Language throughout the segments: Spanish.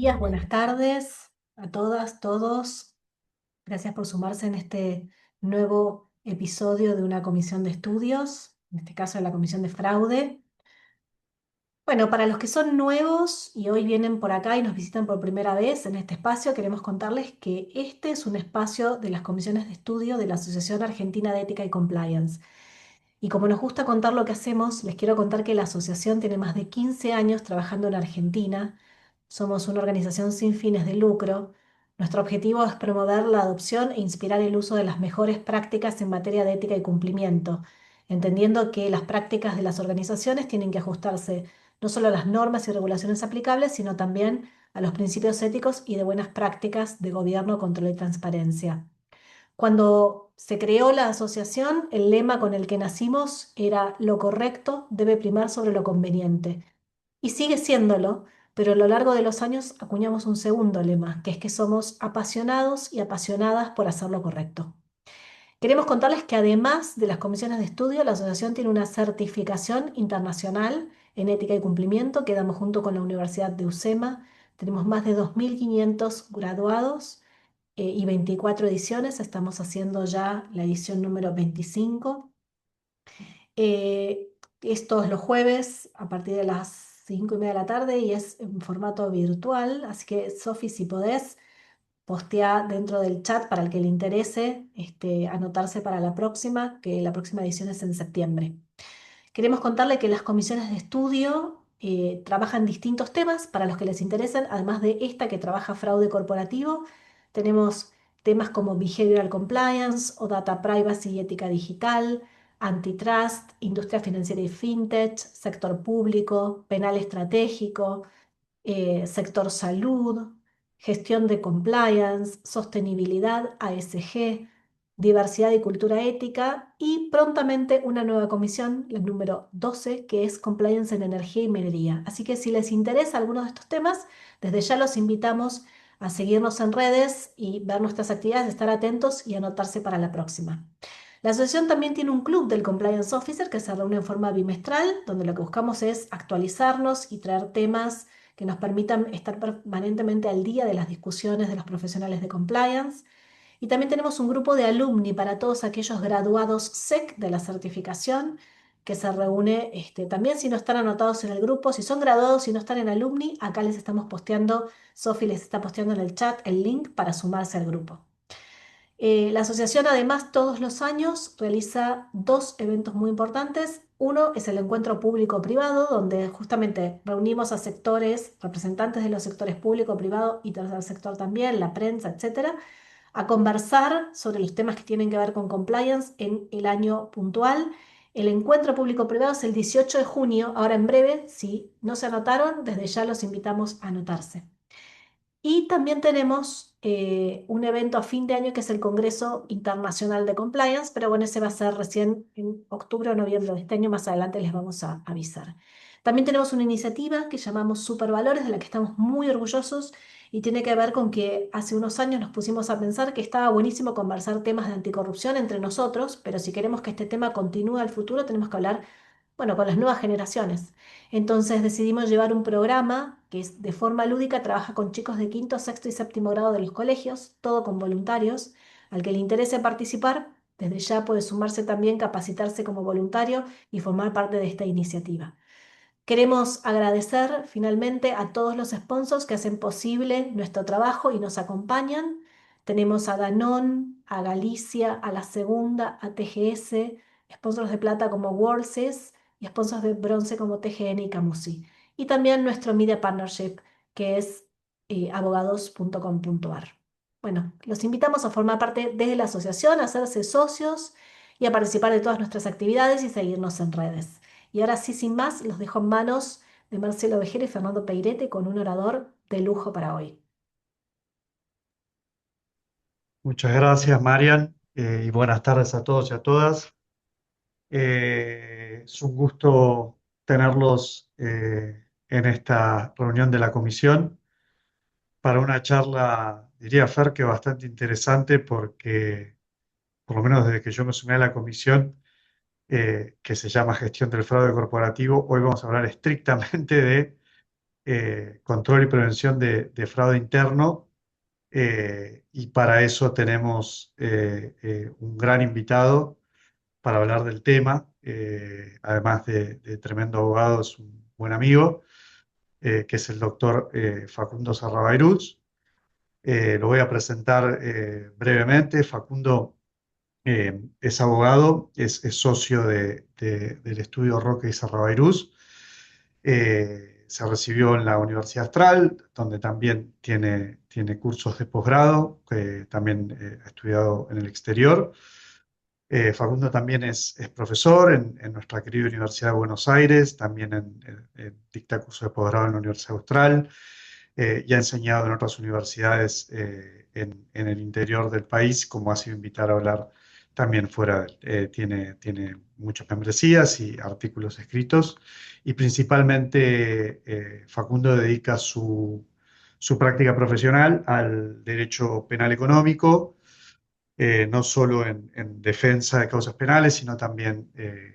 días, buenas tardes a todas, todos. Gracias por sumarse en este nuevo episodio de una comisión de estudios, en este caso de la comisión de fraude. Bueno, para los que son nuevos y hoy vienen por acá y nos visitan por primera vez en este espacio, queremos contarles que este es un espacio de las comisiones de estudio de la Asociación Argentina de Ética y Compliance. Y como nos gusta contar lo que hacemos, les quiero contar que la asociación tiene más de 15 años trabajando en Argentina. Somos una organización sin fines de lucro. Nuestro objetivo es promover la adopción e inspirar el uso de las mejores prácticas en materia de ética y cumplimiento, entendiendo que las prácticas de las organizaciones tienen que ajustarse no solo a las normas y regulaciones aplicables, sino también a los principios éticos y de buenas prácticas de gobierno, control y transparencia. Cuando se creó la asociación, el lema con el que nacimos era lo correcto debe primar sobre lo conveniente. Y sigue siéndolo, pero a lo largo de los años acuñamos un segundo lema, que es que somos apasionados y apasionadas por hacer lo correcto. Queremos contarles que además de las comisiones de estudio, la asociación tiene una certificación internacional en ética y cumplimiento que damos junto con la Universidad de UCEMA. Tenemos más de 2.500 graduados y 24 ediciones. Estamos haciendo ya la edición número 25. Eh, es todos los jueves a partir de las 5:30 de la tarde y es en formato virtual. Así que, Sofi, si podés, postea dentro del chat para el que le interese anotarse para la próxima, que la próxima edición es en septiembre. Queremos contarle que las comisiones de estudio trabajan distintos temas para los que les interesen, además de esta que trabaja fraude corporativo. Tenemos temas como behavioral compliance o data privacy y ética digital, antitrust, industria financiera y fintech, sector público, penal estratégico, sector salud, gestión de compliance, sostenibilidad, ASG, diversidad y cultura ética y prontamente una nueva comisión, la número 12, que es compliance en energía y minería. Así que si les interesa alguno de estos temas, desde ya los invitamos a seguirnos en redes y ver nuestras actividades, estar atentos y anotarse para la próxima. La asociación también tiene un club del Compliance Officer que se reúne en forma bimestral, donde lo que buscamos es actualizarnos y traer temas que nos permitan estar permanentemente al día de las discusiones de los profesionales de compliance. Y también tenemos un grupo de alumni para todos aquellos graduados SEC de la certificación, que se reúne también si no están anotados en el grupo, si son graduados y no están en alumni, acá les estamos posteando, Sofi les está posteando en el chat el link para sumarse al grupo. La asociación además todos los años realiza dos eventos muy importantes. Uno es el encuentro público-privado, donde justamente reunimos a sectores, representantes de los sectores público-privado y tercer sector también, la prensa, etcétera, a conversar sobre los temas que tienen que ver con compliance en el año puntual. El encuentro público-privado es el 18 de junio, ahora en breve, si no se anotaron, desde ya los invitamos a anotarse. Y también tenemos un evento a fin de año que es el Congreso Internacional de Compliance, pero bueno, ese va a ser recién en octubre o noviembre de este año, más adelante les vamos a avisar. También tenemos una iniciativa que llamamos Supervalores, de la que estamos muy orgullosos y tiene que ver con que hace unos años nos pusimos a pensar que estaba buenísimo conversar temas de anticorrupción entre nosotros, pero si queremos que este tema continúe al futuro, tenemos que hablar, bueno, con las nuevas generaciones. Entonces decidimos llevar un programa que es de forma lúdica, trabaja con chicos de quinto, sexto y séptimo grado de los colegios, todo con voluntarios. Al que le interese participar, desde ya puede sumarse también, capacitarse como voluntario y formar parte de esta iniciativa. Queremos agradecer finalmente a todos los sponsors que hacen posible nuestro trabajo y nos acompañan. Tenemos a Danone, a Galicia, a La Segunda, a TGS, sponsors de plata como Worldsys y sponsors de bronce como TGN y Camusi. Y también nuestro Media Partnership, que es abogados.com.ar. Bueno, los invitamos a formar parte de la asociación, a hacerse socios y a participar de todas nuestras actividades y seguirnos en redes. Y ahora sí, sin más, los dejo en manos de Marcelo Vejero y Fernando Peirete con un orador de lujo para hoy. Muchas gracias, Marian, y buenas tardes a todos y a todas. Es un gusto tenerlos en esta reunión de la comisión para una charla, diría Fer, que bastante interesante porque, por lo menos desde que yo me sumé a la comisión, que se llama Gestión del Fraude Corporativo, hoy vamos a hablar estrictamente de control y prevención de fraude interno. Y para eso tenemos un gran invitado para hablar del tema. Además de tremendo abogado, es un buen amigo, que es el doctor Facundo Sarrabairuz. Lo voy a presentar brevemente. Facundo es abogado, es socio del estudio Roque y Sarrabairuz. Se recibió en la Universidad Austral, donde también tiene cursos de posgrado, que también ha estudiado en el exterior. Facundo también es profesor en nuestra querida Universidad de Buenos Aires, también dicta cursos de posgrado en la Universidad Austral, y ha enseñado en otras universidades en el interior del país, como ha sido invitar a hablar también fuera de él. Tiene muchas membresías y artículos escritos, y principalmente Facundo dedica su práctica profesional al derecho penal económico, no solo en defensa de causas penales, sino también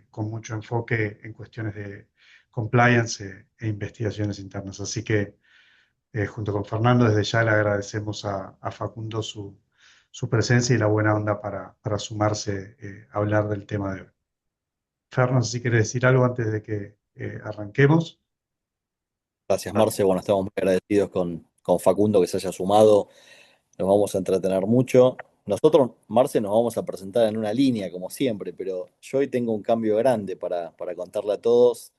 con mucho enfoque en cuestiones de compliance e investigaciones internas. Así que junto con Fernando, desde ya le agradecemos a Facundo su presencia y la buena onda para sumarse a hablar del tema de hoy. Fernando, si quieres decir algo antes de que arranquemos. Gracias, Marce. Bueno, estamos muy agradecidos con Facundo que se haya sumado. Nos vamos a entretener mucho. Nosotros, Marce, nos vamos a presentar en una línea, como siempre, pero yo hoy tengo un cambio grande para contarle a todos.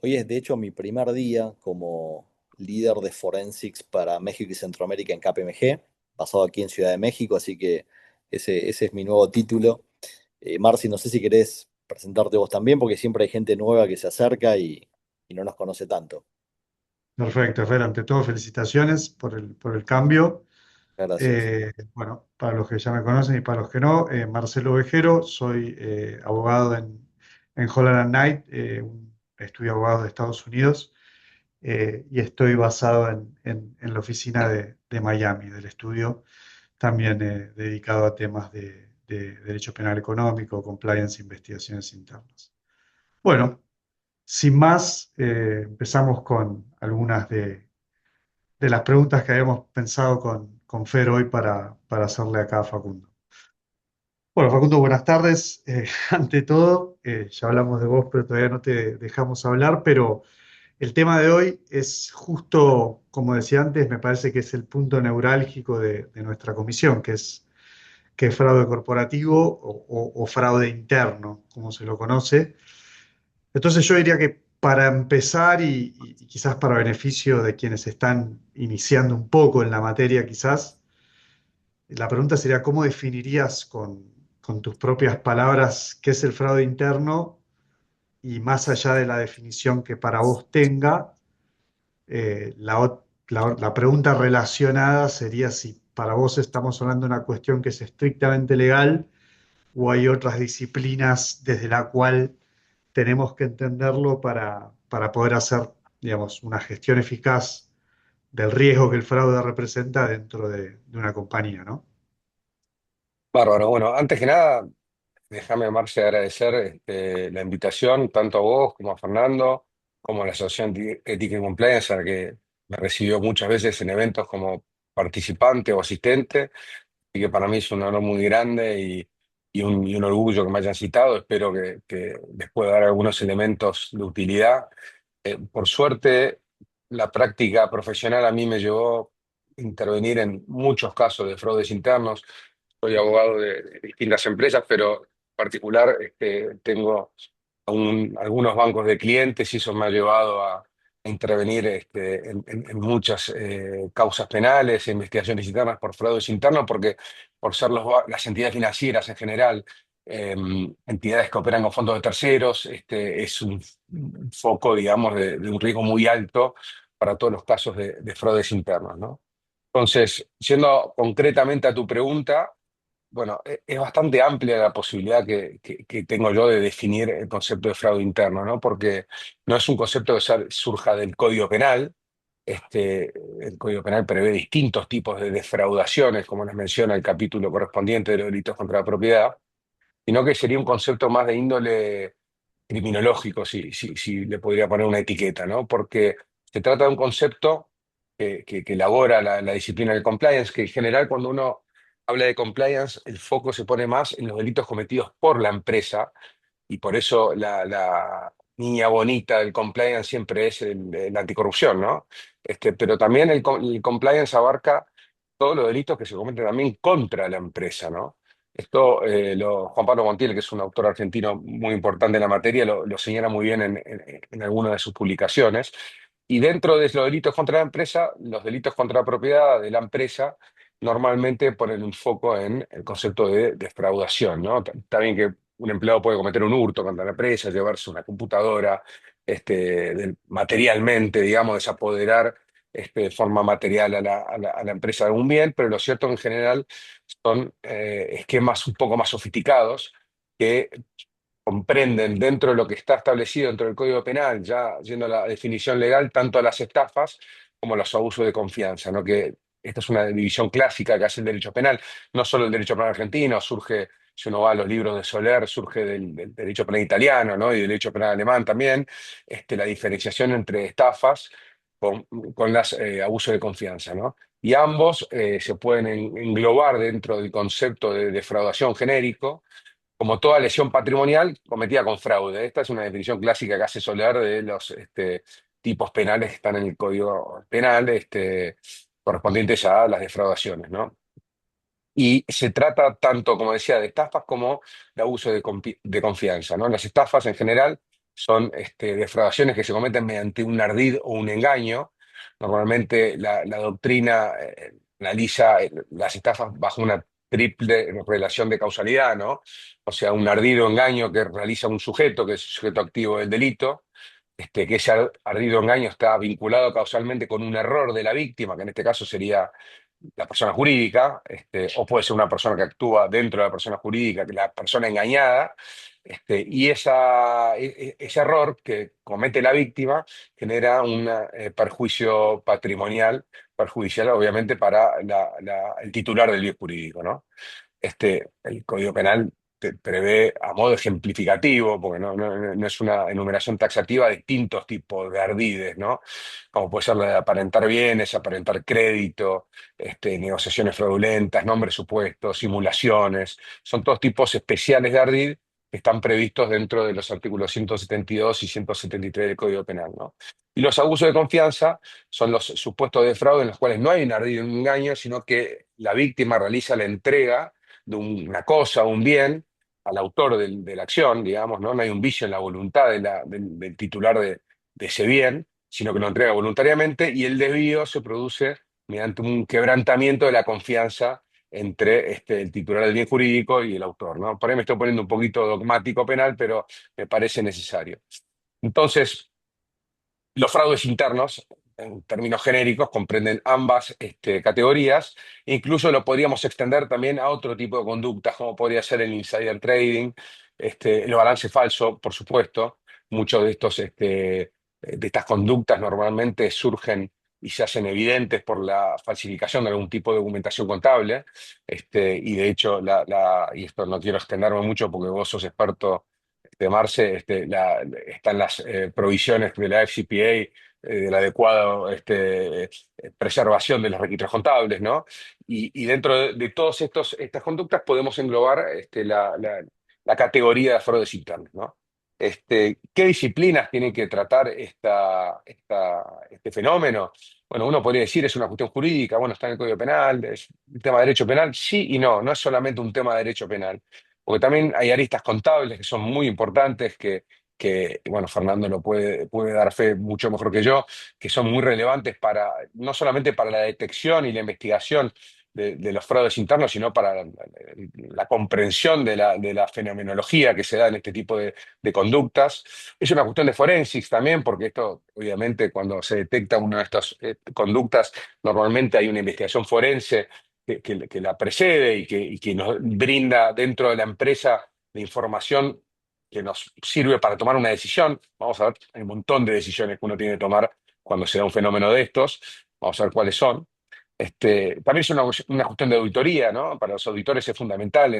Hoy es, de hecho, mi primer día como líder de Forensics para México y Centroamérica en KPMG, basado aquí en Ciudad de México, así que ese es mi nuevo título. Marce, no sé si querés presentarte vos también, porque siempre hay gente nueva que se acerca y no nos conoce tanto. Perfecto, Fer, ante todo, felicitaciones por el cambio. Gracias. Bueno, para los que ya me conocen y para los que no, Marcelo Ovejero, soy abogado en Holland Knight, un estudio de abogados de Estados Unidos, y estoy basado en la oficina de Miami, del estudio, también dedicado a temas de derecho penal económico, compliance e investigaciones internas. Bueno, sin más, empezamos con algunas de las preguntas que habíamos pensado con Fer hoy para hacerle acá a Facundo. Bueno, Facundo, buenas tardes. Ante todo, ya hablamos de vos, pero todavía no te dejamos hablar, pero el tema de hoy es justo, como decía antes, me parece que es el punto neurálgico de nuestra comisión, que es fraude corporativo o fraude interno, como se lo conoce. Entonces yo diría que para empezar y quizás para beneficio de quienes están iniciando un poco en la materia, quizás, la pregunta sería, ¿cómo definirías con tus propias palabras qué es el fraude interno? Y más allá de la definición que para vos tenga, la pregunta relacionada sería si para vos estamos hablando de una cuestión que es estrictamente legal o hay otras disciplinas desde la cual tenemos que entenderlo para poder hacer, digamos, una gestión eficaz del riesgo que el fraude representa dentro de una compañía, ¿no? Bárbaro. Bueno, antes que nada, déjame, Marce, agradecer la invitación tanto a vos como a Fernando, como a la Asociación Ética y Compliance, a la que me recibió muchas veces en eventos como participante o asistente, y que para mí es un honor muy grande y un orgullo que me hayan citado. Espero que les pueda dar algunos elementos de utilidad. Por suerte, la práctica profesional a mí me llevó a intervenir en muchos casos de fraudes internos. Soy abogado de distintas empresas, pero en particular tengo algunos bancos de clientes y eso me ha llevado a intervenir en muchas causas penales e investigaciones internas por fraudes internos, porque por ser las entidades financieras en general, eh, entidades que operan con fondos de terceros, es un foco, digamos, de un riesgo muy alto para todos los casos de fraudes internos, ¿no? Entonces, siendo concretamente a tu pregunta, bueno, es bastante amplia la posibilidad que tengo yo de definir el concepto de fraude interno, ¿no? Porque no es un concepto que surja del Código Penal. El Código Penal prevé distintos tipos de defraudaciones, como les menciona el capítulo correspondiente de los delitos contra la propiedad, sino que sería un concepto más de índole criminológico, si le podría poner una etiqueta, ¿no? Porque se trata de un concepto que elabora la disciplina del compliance, que en general cuando uno habla de compliance, el foco se pone más en los delitos cometidos por la empresa y por eso la niña bonita del compliance siempre es la anticorrupción, ¿no? Pero también el compliance abarca todos los delitos que se cometen también contra la empresa, ¿no? Esto, Juan Pablo Montiel, que es un autor argentino muy importante en la materia, lo señala muy bien en alguna de sus publicaciones. Y dentro de los delitos contra la empresa, los delitos contra la propiedad de la empresa normalmente ponen un foco en el concepto de defraudación, ¿no? Está bien que un empleado puede cometer un hurto contra la empresa, llevarse una computadora, materialmente, digamos, desapoderar de forma material a la empresa de un bien, pero lo cierto en general son esquemas un poco más sofisticados que comprenden dentro de lo que está establecido dentro del Código Penal, ya yendo a la definición legal, tanto las estafas como los abusos de confianza, ¿no? Que esta es una división clásica que hace el derecho penal, no solo el derecho penal argentino, surge, si uno va a los libros de Soler, surge del derecho penal italiano, ¿no? Y del derecho penal alemán también, la diferenciación entre estafas con, con las abusos de confianza, ¿no? Y ambos se pueden englobar dentro del concepto de defraudación genérico, como toda lesión patrimonial cometida con fraude. Esta es una definición clásica que hace Soler de los tipos penales que están en el Código Penal, correspondientes a las defraudaciones, ¿no? Y se trata tanto, como decía, de estafas como de abuso de confianza, ¿no? Las estafas en general son defraudaciones que se cometen mediante un ardid o un engaño. Normalmente la doctrina analiza las estafas bajo una triple relación de causalidad, ¿no? O sea, un ardido engaño que realiza un sujeto, que es el sujeto activo del delito, que ese ardido engaño está vinculado causalmente con un error de la víctima, que en este caso sería la persona jurídica, o puede ser una persona que actúa dentro de la persona jurídica, que es la persona engañada, y ese error que comete la víctima genera un perjuicio patrimonial, perjudicial obviamente para el titular del bien jurídico, ¿no? El Código Penal prevé a modo ejemplificativo, porque no es una enumeración taxativa, distintos tipos de ardides, ¿no? Como puede ser la de aparentar bienes, aparentar crédito, negociaciones fraudulentas, nombres supuestos, simulaciones. Son todos tipos especiales de ardid que están previstos dentro de los artículos 172 y 173 del Código Penal, ¿no? Y los abusos de confianza son los supuestos de fraude en los cuales no hay un ardid, un engaño, sino que la víctima realiza la entrega de una cosa, un bien, al autor de la acción, digamos, ¿no? No hay un vicio en la voluntad del titular de ese bien, sino que lo entrega voluntariamente y el desvío se produce mediante un quebrantamiento de la confianza entre el titular del bien jurídico y el autor, ¿no? Por ahí me estoy poniendo un poquito dogmático penal, pero me parece necesario. Entonces, los fraudes internos, en términos genéricos, comprenden ambas categorías. Incluso lo podríamos extender también a otro tipo de conductas, como podría ser el insider trading, el balance falso, por supuesto. Muchos de estas conductas normalmente surgen y se hacen evidentes por la falsificación de algún tipo de documentación contable. Y de hecho, y esto no quiero extenderme mucho porque vos sos experto de Marce, están las provisiones de la FCPA, de la adecuada preservación de los registros contables, ¿no? Y dentro de todas estas conductas podemos englobar la categoría de fraudes internos, ¿no? ¿Qué disciplinas tienen que tratar este fenómeno? Bueno, uno podría decir es una cuestión jurídica, bueno, está en el Código Penal, es un tema de derecho penal, sí y no es solamente un tema de derecho penal, porque también hay aristas contables que son muy importantes, bueno, Fernando lo puede dar fe mucho mejor que yo, que son muy relevantes no solamente para la detección y la investigación de los fraudes internos, sino para la comprensión de la fenomenología que se da en este tipo de conductas. Es una cuestión de forensics también, porque esto, obviamente, cuando se detecta una de estas conductas, normalmente hay una investigación forense que la precede y que nos brinda dentro de la empresa la información que nos sirve para tomar una decisión. Vamos a ver, hay un montón de decisiones que uno tiene que tomar cuando se da un fenómeno de estos. Vamos a ver cuáles son. También es una cuestión de auditoría, ¿no? Para los auditores es fundamental,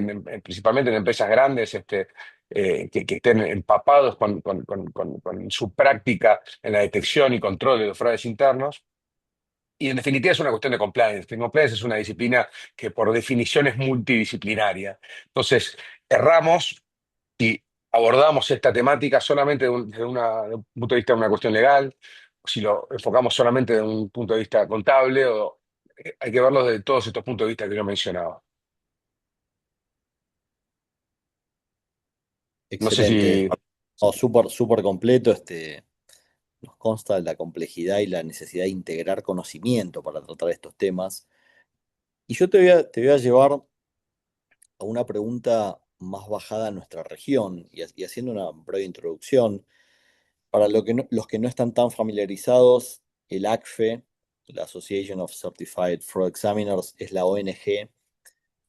principalmente en empresas grandes, que estén empapados con su práctica en la detección y control de los fraudes internos. Y en definitiva es una cuestión de compliance. Compliance es una disciplina que por definición es multidisciplinaria. Entonces, erramos si abordamos esta temática solamente de un punto de vista de una cuestión legal, si lo enfocamos solamente de un punto de vista contable, hay que verlo desde todos estos puntos de vista que yo mencionaba. No sé si... Excelente. No, súper, súper completo. Nos consta la complejidad y la necesidad de integrar conocimiento para tratar estos temas. Y yo te voy a llevar a una pregunta más bajada a nuestra región y haciendo una breve introducción. Para los que no están tan familiarizados, el ACFE, la Association of Certified Fraud Examiners, es la ONG,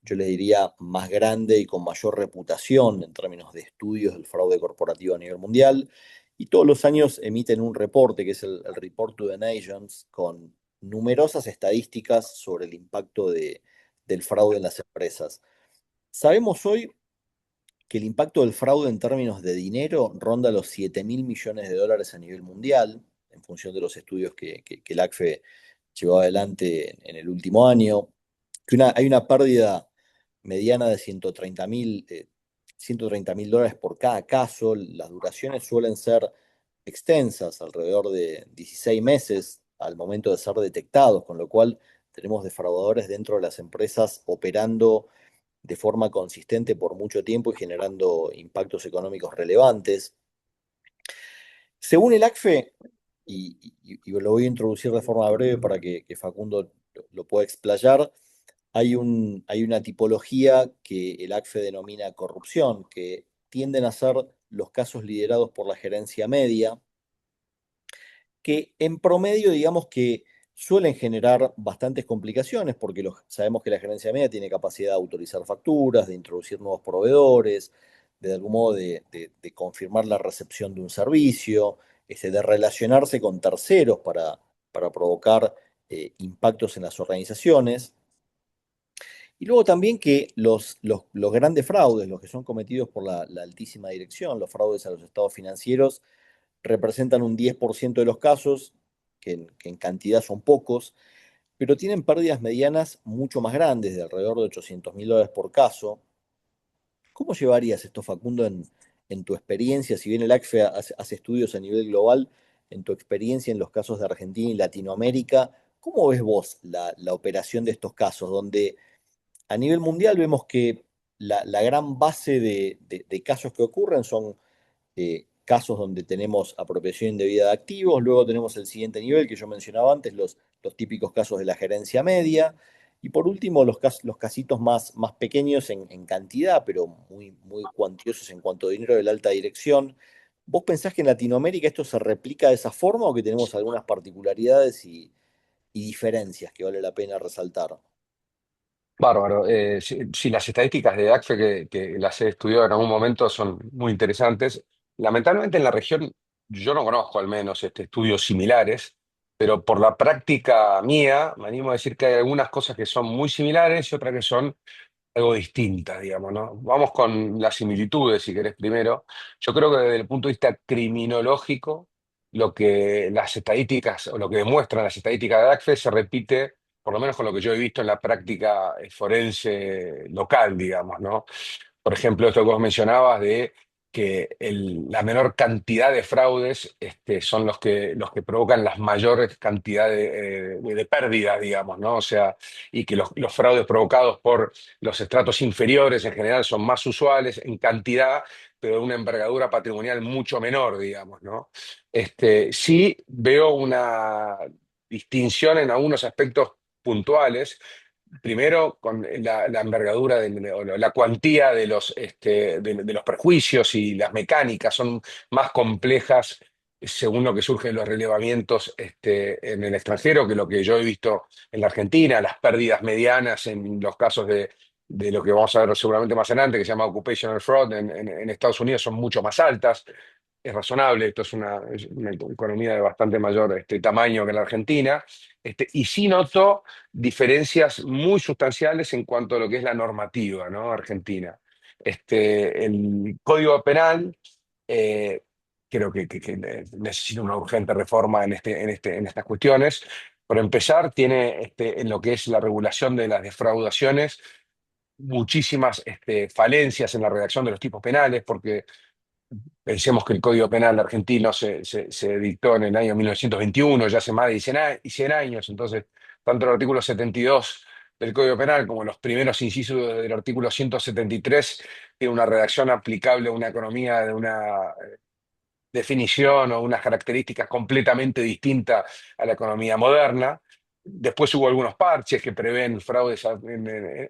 yo les diría, más grande y con mayor reputación en términos de estudios del fraude corporativo a nivel mundial. Y todos los años emiten un reporte, que es el Report to the Nations, con numerosas estadísticas sobre el impacto del fraude en las empresas. Sabemos hoy que el impacto del fraude en términos de dinero ronda los 7.000 millones de dólares a nivel mundial, en función de los estudios que el ACFE llevó adelante en el último año, que hay una pérdida mediana de 130.000 dólares por cada caso. Las duraciones suelen ser extensas, alrededor de 16 meses al momento de ser detectados, con lo cual tenemos defraudadores dentro de las empresas operando de forma consistente por mucho tiempo y generando impactos económicos relevantes. Según el ACFE, y lo voy a introducir de forma breve para que Facundo lo pueda explayar, hay una tipología que el ACFE denomina corrupción, que tienden a ser los casos liderados por la gerencia media, que en promedio, digamos que suelen generar bastantes complicaciones, porque sabemos que la gerencia media tiene capacidad de autorizar facturas, de introducir nuevos proveedores, de algún modo de confirmar la recepción de un servicio, de relacionarse con terceros para provocar impactos en las organizaciones. Y luego también que los grandes fraudes, los que son cometidos por la altísima dirección, los fraudes a los estados financieros, representan un 10% de los casos, que en cantidad son pocos, pero tienen pérdidas medianas mucho más grandes, de alrededor de 800.000 dólares por caso. ¿Cómo llevarías esto, Facundo, en tu experiencia? Si bien el ACFE hace estudios a nivel global, en tu experiencia en los casos de Argentina y Latinoamérica, ¿cómo ves vos la operación de estos casos, donde a nivel mundial vemos que la gran base de casos que ocurren son casos donde tenemos apropiación indebida de activos? Luego tenemos el siguiente nivel que yo mencionaba antes, los típicos casos de la gerencia media, y por último los casitos más pequeños en cantidad, pero muy, muy cuantiosos en cuanto a dinero de la alta dirección. ¿Vos pensás que en Latinoamérica esto se replica de esa forma o que tenemos algunas particularidades y diferencias que vale la pena resaltar? Bárbaro. Sí, las estadísticas de ACFE que las he estudiado en algún momento son muy interesantes. Lamentablemente en la región yo no conozco al menos estudios similares, pero por la práctica mía me animo a decir que hay algunas cosas que son muy similares y otras que son algo distintas, digamos, ¿no? Vamos con las similitudes, si querés, primero. Yo creo que desde el punto de vista criminológico, lo que las estadísticas o lo que demuestran las estadísticas de ACFE se repite, por lo menos con lo que yo he visto en la práctica forense local, digamos, ¿no? Por ejemplo, esto que vos mencionabas de que la menor cantidad de fraudes son los que provocan las mayores cantidades de pérdidas, digamos, ¿no? O sea, y que los fraudes provocados por los estratos inferiores en general son más usuales en cantidad, pero de una envergadura patrimonial mucho menor, digamos, ¿no? Sí veo una distinción en algunos aspectos puntuales. Primero, con la envergadura, o la cuantía de los prejuicios y las mecánicas son más complejas según lo que surge de los relevamientos en el extranjero que lo que yo he visto en la Argentina. Las pérdidas medianas en los casos de lo que vamos a ver seguramente más adelante, que se llama occupational fraud en Estados Unidos, son mucho más altas. es razonable, esto es una economía de bastante mayor tamaño que la Argentina, y sí noto diferencias muy sustanciales en cuanto a lo que es la normativa, ¿no? Argentina. El Código Penal eh, creo que necesita una urgente reforma en estas cuestiones. Por empezar, tiene en lo que es la regulación de las defraudaciones muchísimas falencias en la redacción de los tipos penales, porque pensemos que el Código Penal argentino se dictó en el año 1921, ya hace más de 100 años, entonces tanto el artículo 72 del Código Penal como los primeros incisos del artículo 173 tiene una redacción aplicable a una economía de una definición o unas características completamente distintas a la economía moderna. Después hubo algunos parches que prevén fraudes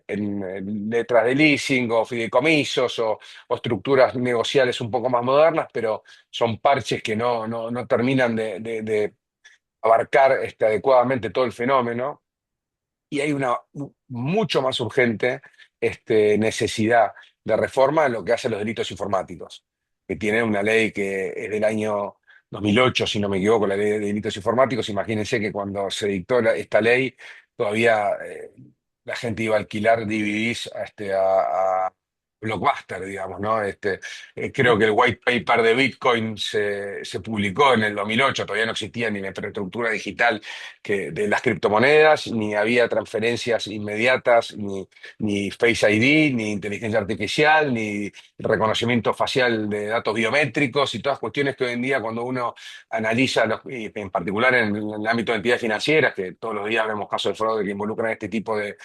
en letras de leasing o fideicomisos o estructuras negociales un poco más modernas, pero son parches que no terminan de abarcar adecuadamente todo el fenómeno. Y hay una mucho más urgente necesidad de reforma en lo que hace a los delitos informáticos, que tienen una ley que es del año 2008, si no me equivoco, la ley de delitos informáticos. Imagínense que cuando se dictó esta ley, todavía la gente iba a alquilar DVDs a Blockbuster, digamos, ¿no? Creo que el white paper de Bitcoin se publicó en el 2008, todavía no existía ni la infraestructura digital de las criptomonedas, ni había transferencias inmediatas, ni Face ID, ni inteligencia artificial, ni reconocimiento facial de datos biométricos y todas cuestiones que hoy en día cuando uno analiza, y en particular en el ámbito de entidades financieras, que todos los días vemos casos de fraude que involucran este tipo de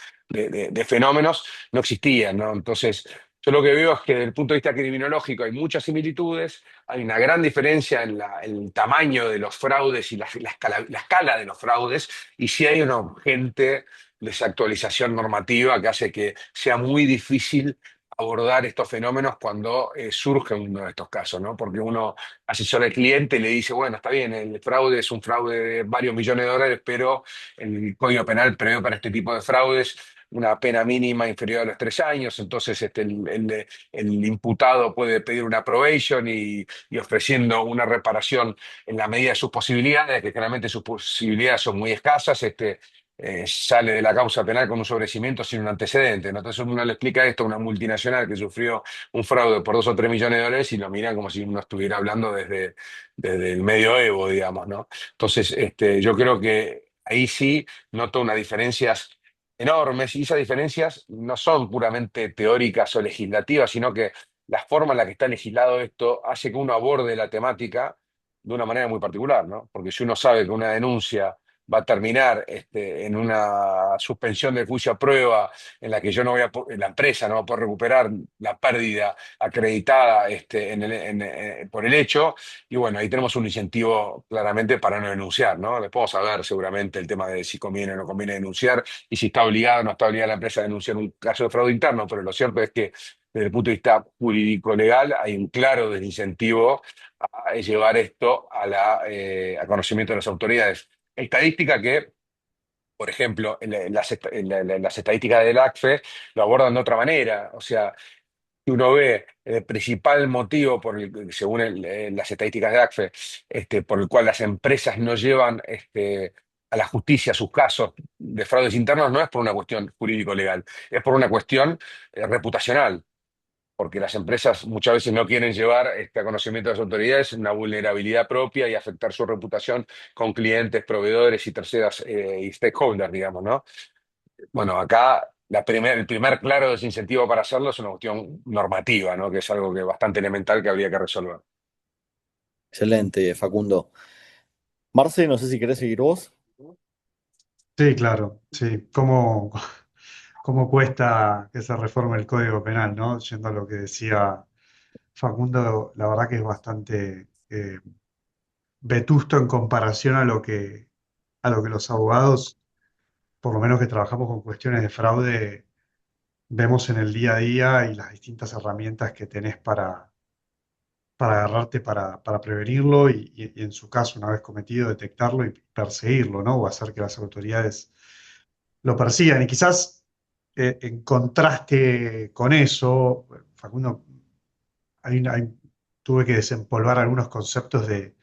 fenómenos, no existían, ¿no? Entonces, yo lo que veo es que desde el punto de vista criminológico hay muchas similitudes, hay una gran diferencia en el tamaño de los fraudes y la escala de los fraudes, y sí hay una urgente desactualización normativa que hace que sea muy difícil abordar estos fenómenos cuando surge uno de estos casos, ¿no? Porque uno asesora al cliente y le dice, bueno, está bien, el fraude es un fraude de varios millones de dólares, pero el Código Penal prevé para este tipo de fraudes una pena mínima inferior a los 3 años, entonces el imputado puede pedir una probation y ofreciendo una reparación en la medida de sus posibilidades, que generalmente sus posibilidades son muy escasas, sale de la causa penal con un sobrecimiento sin un antecedente, ¿no? Entonces uno le explica esto a una multinacional que sufrió un fraude por 2 o 3 millones de dólares y lo miran como si uno estuviera hablando desde el medioevo, digamos, ¿no? Entonces, yo creo que ahí sí noto unas diferencias enormes, y esas diferencias no son puramente teóricas o legislativas, sino que la forma en la que está legislado esto hace que uno aborde la temática de una manera muy particular, ¿no? Porque si uno sabe que una denuncia va a terminar en una suspensión del juicio a prueba en la que yo no voy la empresa no va a poder recuperar la pérdida acreditada por el hecho, y bueno, ahí tenemos un incentivo claramente para no denunciar, ¿no? Después vamos a ver seguramente el tema de si conviene o no conviene denunciar y si está obligada o no está obligada la empresa a denunciar un caso de fraude interno, pero lo cierto es que desde el punto de vista jurídico-legal hay un claro desincentivo a llevar esto a conocimiento de las autoridades. Estadística que, por ejemplo, en las estadísticas del ACFE lo abordan de otra manera. O sea, si uno ve el principal motivo, según las estadísticas de ACFE, por el cual las empresas no llevan a la justicia sus casos de fraudes internos, no es por una cuestión jurídico-legal, es por una cuestión reputacional, porque las empresas muchas veces no quieren llevar a conocimiento de las autoridades una vulnerabilidad propia y afectar su reputación con clientes, proveedores y terceras y stakeholders, digamos, ¿no? Bueno, acá el primer claro desincentivo para hacerlo es una cuestión normativa, ¿no? Que es algo que es bastante elemental que habría que resolver. Excelente, Facundo. Marce, no sé si querés seguir vos. Sí, claro, sí. ¿Cómo cuesta que se reforme el Código Penal, ¿no? Yendo a lo que decía Facundo, la verdad que es bastante vetusto en comparación a lo que los abogados, por lo menos que trabajamos con cuestiones de fraude, vemos en el día a día y las distintas herramientas que tenés para agarrarte para prevenirlo y en su caso, una vez cometido, detectarlo y perseguirlo, ¿no? O hacer que las autoridades lo persigan. Y quizás en contraste con eso, Facundo, hay tuve que desempolvar algunos conceptos de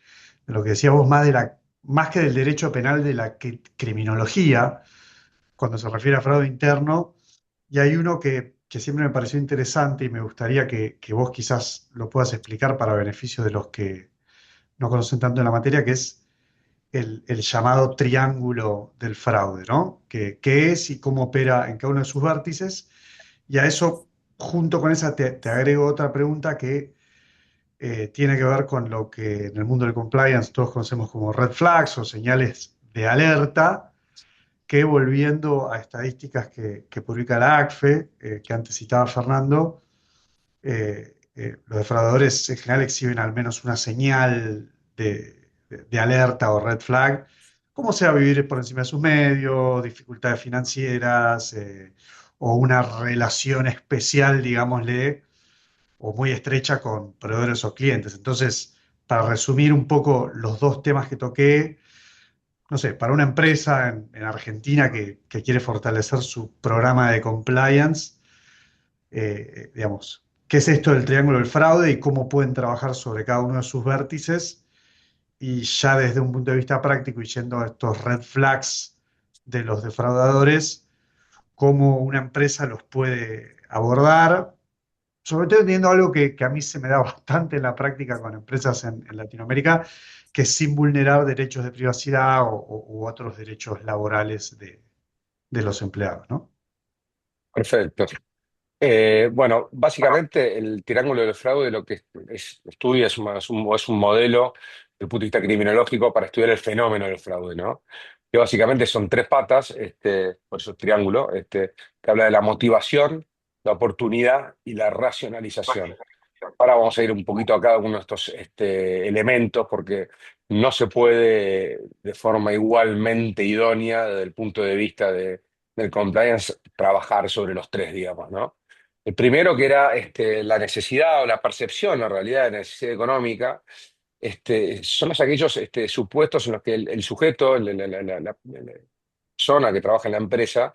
lo que decías vos, más que del derecho penal, de la criminología, cuando se refiere a fraude interno. Y hay uno que siempre me pareció interesante y me gustaría que vos quizás lo puedas explicar para beneficio de los que no conocen tanto en la materia, que es el llamado triángulo del fraude, ¿no? ¿Qué es y cómo opera en cada uno de sus vértices? Y a eso, junto con esa, te agrego otra pregunta que tiene que ver con lo que en el mundo del compliance todos conocemos como red flags o señales de alerta, que volviendo a estadísticas que publica la ACFE, que antes citaba Fernando, los defraudadores en general exhiben al menos una señal de alerta o red flag, como sea vivir por encima de sus medios, dificultades financieras, o una relación especial, digámosle, o muy estrecha con proveedores o clientes. Entonces, para resumir un poco los dos temas que toqué, no sé, para una empresa en Argentina que quiere fortalecer su programa de compliance, digamos, ¿qué es esto del triángulo del fraude y cómo pueden trabajar sobre cada uno de sus vértices? Y ya desde un punto de vista práctico y yendo a estos red flags de los defraudadores, cómo una empresa los puede abordar, sobre todo teniendo algo que a mí se me da bastante en la práctica con empresas en Latinoamérica, que es sin vulnerar derechos de privacidad u otros derechos laborales de los empleados, ¿no? Perfecto. Bueno, básicamente el triángulo del fraude lo que estudia es un modelo desde el punto de vista criminológico para estudiar el fenómeno del fraude, ¿no? Que básicamente son tres patas, por eso es triángulo, que habla de la motivación, la oportunidad y la racionalización. Ahora vamos a ir un poquito a cada uno de estos elementos porque no se puede de forma igualmente idónea desde el punto de vista del compliance trabajar sobre los tres, digamos, ¿no? El primero que era la necesidad o la percepción, en realidad, de necesidad económica, son aquellos supuestos en los que el sujeto, la persona que trabaja en la empresa,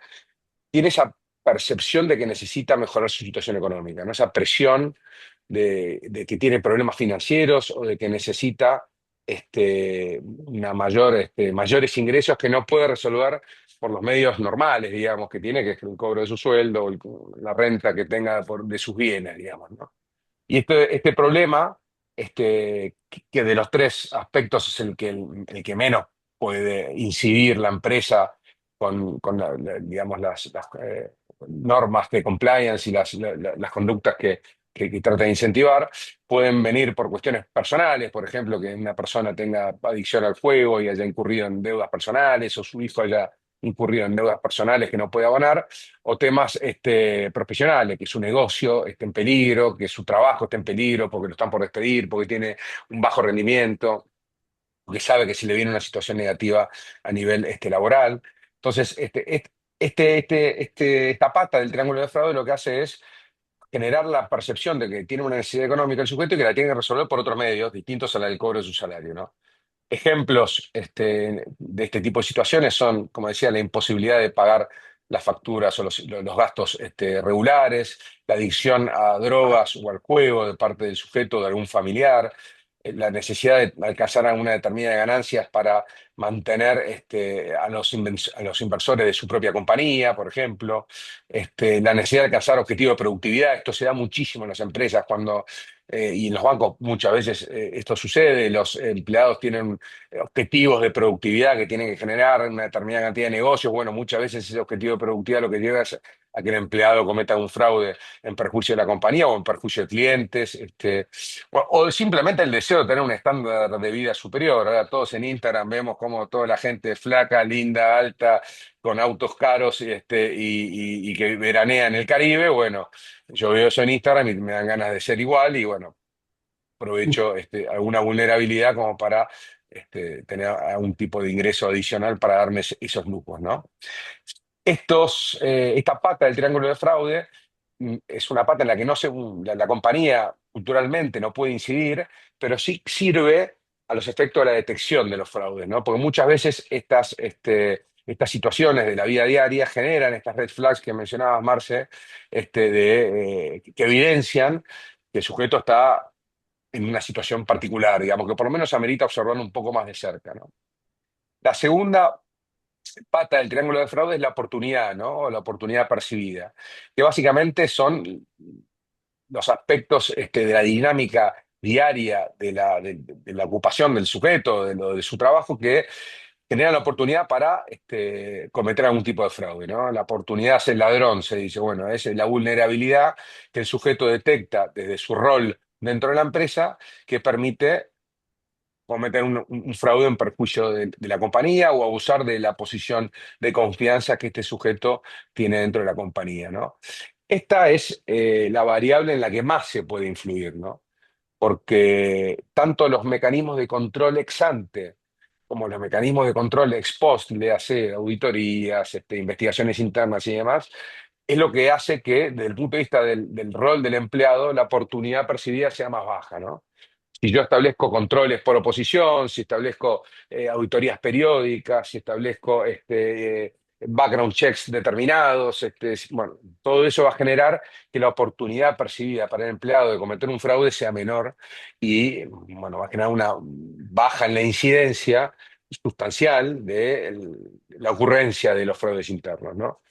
tiene esa percepción de que necesita mejorar su situación económica, ¿no? Esa presión de que tiene problemas financieros o de que necesita mayores ingresos que no puede resolver por los medios normales, digamos, que tiene, que es el cobro de su sueldo o la renta que tenga de sus bienes, digamos, ¿no? Y este problema, que de los tres aspectos es el que menos puede incidir la empresa con digamos, las normas de compliance y las conductas que trata de incentivar, pueden venir por cuestiones personales, por ejemplo, que una persona tenga adicción al juego y haya incurrido en deudas personales, o su hijo haya incurrido en deudas personales que no puede abonar, o temas profesionales, que su negocio esté en peligro, que su trabajo esté en peligro porque lo están por despedir, porque tiene un bajo rendimiento, porque sabe que si le viene una situación negativa a nivel laboral. Entonces, esta pata del triángulo de fraude lo que hace es generar la percepción de que tiene una necesidad económica el sujeto y que la tiene que resolver por otros medios distintos a la del cobro de su salario, ¿no? Ejemplos de este tipo de situaciones son, como decía, la imposibilidad de pagar las facturas o los gastos regulares, la adicción a drogas o al juego de parte del sujeto o de algún familiar, la necesidad de alcanzar una determinada ganancias para mantener a los inversores de su propia compañía, por ejemplo, la necesidad de alcanzar objetivos de productividad. Esto se da muchísimo en las empresas y en los bancos muchas veces esto sucede. Los empleados tienen objetivos de productividad que tienen que generar una determinada cantidad de negocios. Bueno, muchas veces ese objetivo de productividad lo que lleva es a que el empleado cometa un fraude en perjuicio de la compañía o en perjuicio de clientes, o simplemente el deseo de tener un estándar de vida superior. Ahora todos en Instagram vemos como toda la gente flaca, linda, alta, con autos caros y que veranea en el Caribe. Bueno, yo veo eso en Instagram y me dan ganas de ser igual y bueno, aprovecho alguna vulnerabilidad como para tener algún tipo de ingreso adicional para darme esos lujos, ¿no? Esta pata del triángulo de fraude es una pata en la que no la compañía culturalmente no puede incidir, pero sí sirve a los efectos de la detección de los fraudes, ¿no? Porque muchas veces estas situaciones de la vida diaria generan estas red flags que mencionabas, Marce, que evidencian que el sujeto está en una situación particular, digamos, que por lo menos amerita observarlo un poco más de cerca, ¿no? La segunda pata del triángulo de fraude es la oportunidad, ¿no? O la oportunidad percibida, que básicamente son los aspectos de la dinámica diaria de la ocupación del sujeto, de su trabajo, que generan la oportunidad para cometer algún tipo de fraude, ¿no? La oportunidad es el ladrón, se dice. Bueno, es la vulnerabilidad que el sujeto detecta desde su rol dentro de la empresa que permite cometer un fraude en perjuicio de la compañía o abusar de la posición de confianza que este sujeto tiene dentro de la compañía, ¿no? Esta es la variable en la que más se puede influir, ¿no? Porque tanto los mecanismos de control ex ante como los mecanismos de control ex post, le hace auditorías, investigaciones internas y demás, es lo que hace que, desde el punto de vista del rol del empleado, la oportunidad percibida sea más baja, ¿no? Si yo establezco controles por oposición, si establezco auditorías periódicas, si establezco background checks determinados, bueno, todo eso va a generar que la oportunidad percibida para el empleado de cometer un fraude sea menor y, bueno, va a generar una baja en la incidencia sustancial de la ocurrencia de los fraudes internos, ¿no?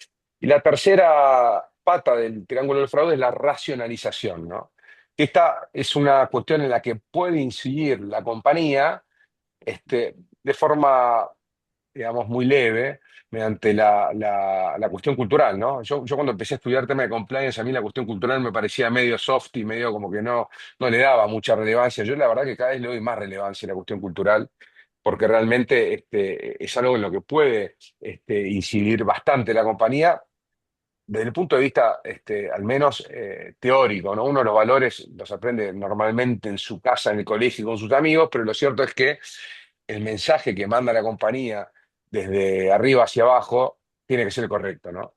Y la tercera pata del triángulo del fraude es la racionalización, ¿no? Esta es una cuestión en la que puede incidir la compañía de forma, digamos, muy leve, mediante la cuestión cultural, ¿no? Yo cuando empecé a estudiar tema de compliance, a mí la cuestión cultural me parecía medio soft y medio como que no le daba mucha relevancia. Yo la verdad que cada vez le doy más relevancia a la cuestión cultural, porque realmente es algo en lo que puede incidir bastante la compañía desde el punto de vista, al menos teórico, ¿no? Uno los valores los aprende normalmente en su casa, en el colegio y con sus amigos, pero lo cierto es que el mensaje que manda la compañía desde arriba hacia abajo tiene que ser el correcto, ¿no?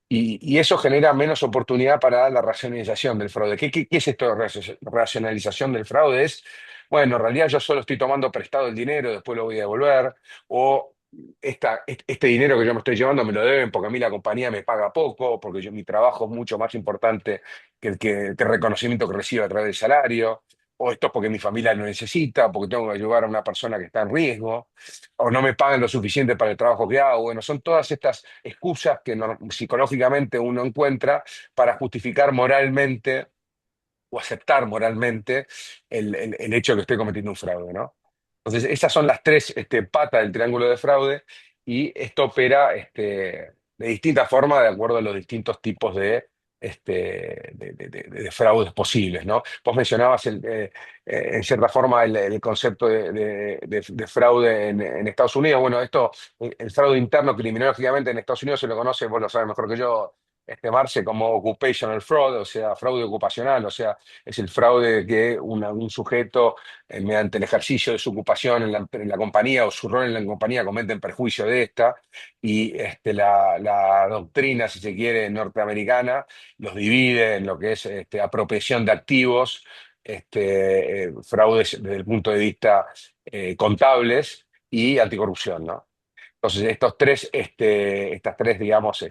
Y eso genera menos oportunidad para la racionalización del fraude. ¿Qué es esto de racionalización del fraude? Es, bueno, en realidad yo solo estoy tomando prestado el dinero, después lo voy a devolver, o este dinero que yo me estoy llevando me lo deben porque a mí la compañía me paga poco, porque mi trabajo es mucho más importante que el reconocimiento que recibo a través del salario, o esto es porque mi familia lo necesita, porque tengo que ayudar a una persona que está en riesgo, o no me pagan lo suficiente para el trabajo que hago. Bueno, son todas estas excusas que psicológicamente uno encuentra para justificar moralmente o aceptar moralmente el hecho de que estoy cometiendo un fraude, ¿no? Entonces, esas son las tres patas del triángulo de fraude y esto opera de distintas formas de acuerdo a los distintos tipos de fraudes posibles, ¿no? Vos mencionabas en cierta forma el concepto de fraude en Estados Unidos. Bueno, el fraude interno criminológicamente en Estados Unidos se lo conoce, vos lo sabes mejor que yo, Marce, como occupational fraud, o sea, fraude ocupacional, o sea, es el fraude que un sujeto, mediante el ejercicio de su ocupación en la compañía o su rol en la compañía, comete en perjuicio de esta, y la doctrina, si se quiere, norteamericana, los divide en lo que es apropiación de activos, fraudes desde el punto de vista contables y anticorrupción, ¿no? Entonces, estas tres, digamos,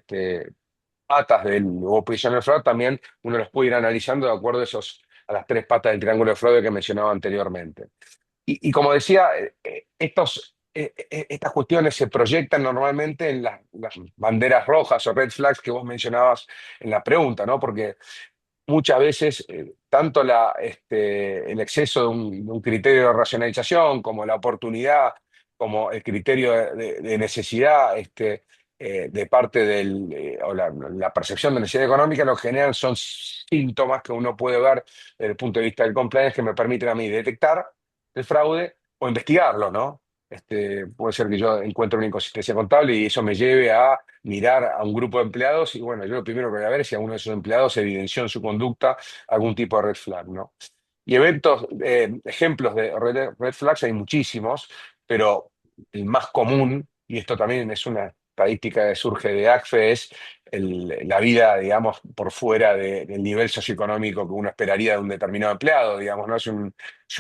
patas del operational fraud también uno los puede ir analizando de acuerdo a las tres patas del triángulo de fraude que mencionaba anteriormente. Y como decía, estas cuestiones se proyectan normalmente en las banderas rojas o red flags que vos mencionabas en la pregunta, ¿no? Porque muchas veces tanto el exceso de un criterio de racionalización como la oportunidad, como el criterio de necesidad de parte o la percepción de necesidad económica, lo que generan son síntomas que uno puede ver desde el punto de vista del compliance que me permiten a mí detectar el fraude o investigarlo, ¿no? Puede ser que yo encuentre una inconsistencia contable y eso me lleve a mirar a un grupo de empleados y bueno, yo lo primero que voy a ver es si alguno de esos empleados evidenció en su conducta algún tipo de red flag, ¿no? Y ejemplos de red flags hay muchísimos, pero el más común, y esto también es una estadística que surge de ACFE, es la vida, digamos, por fuera del nivel socioeconómico que uno esperaría de un determinado empleado, digamos, ¿no? Si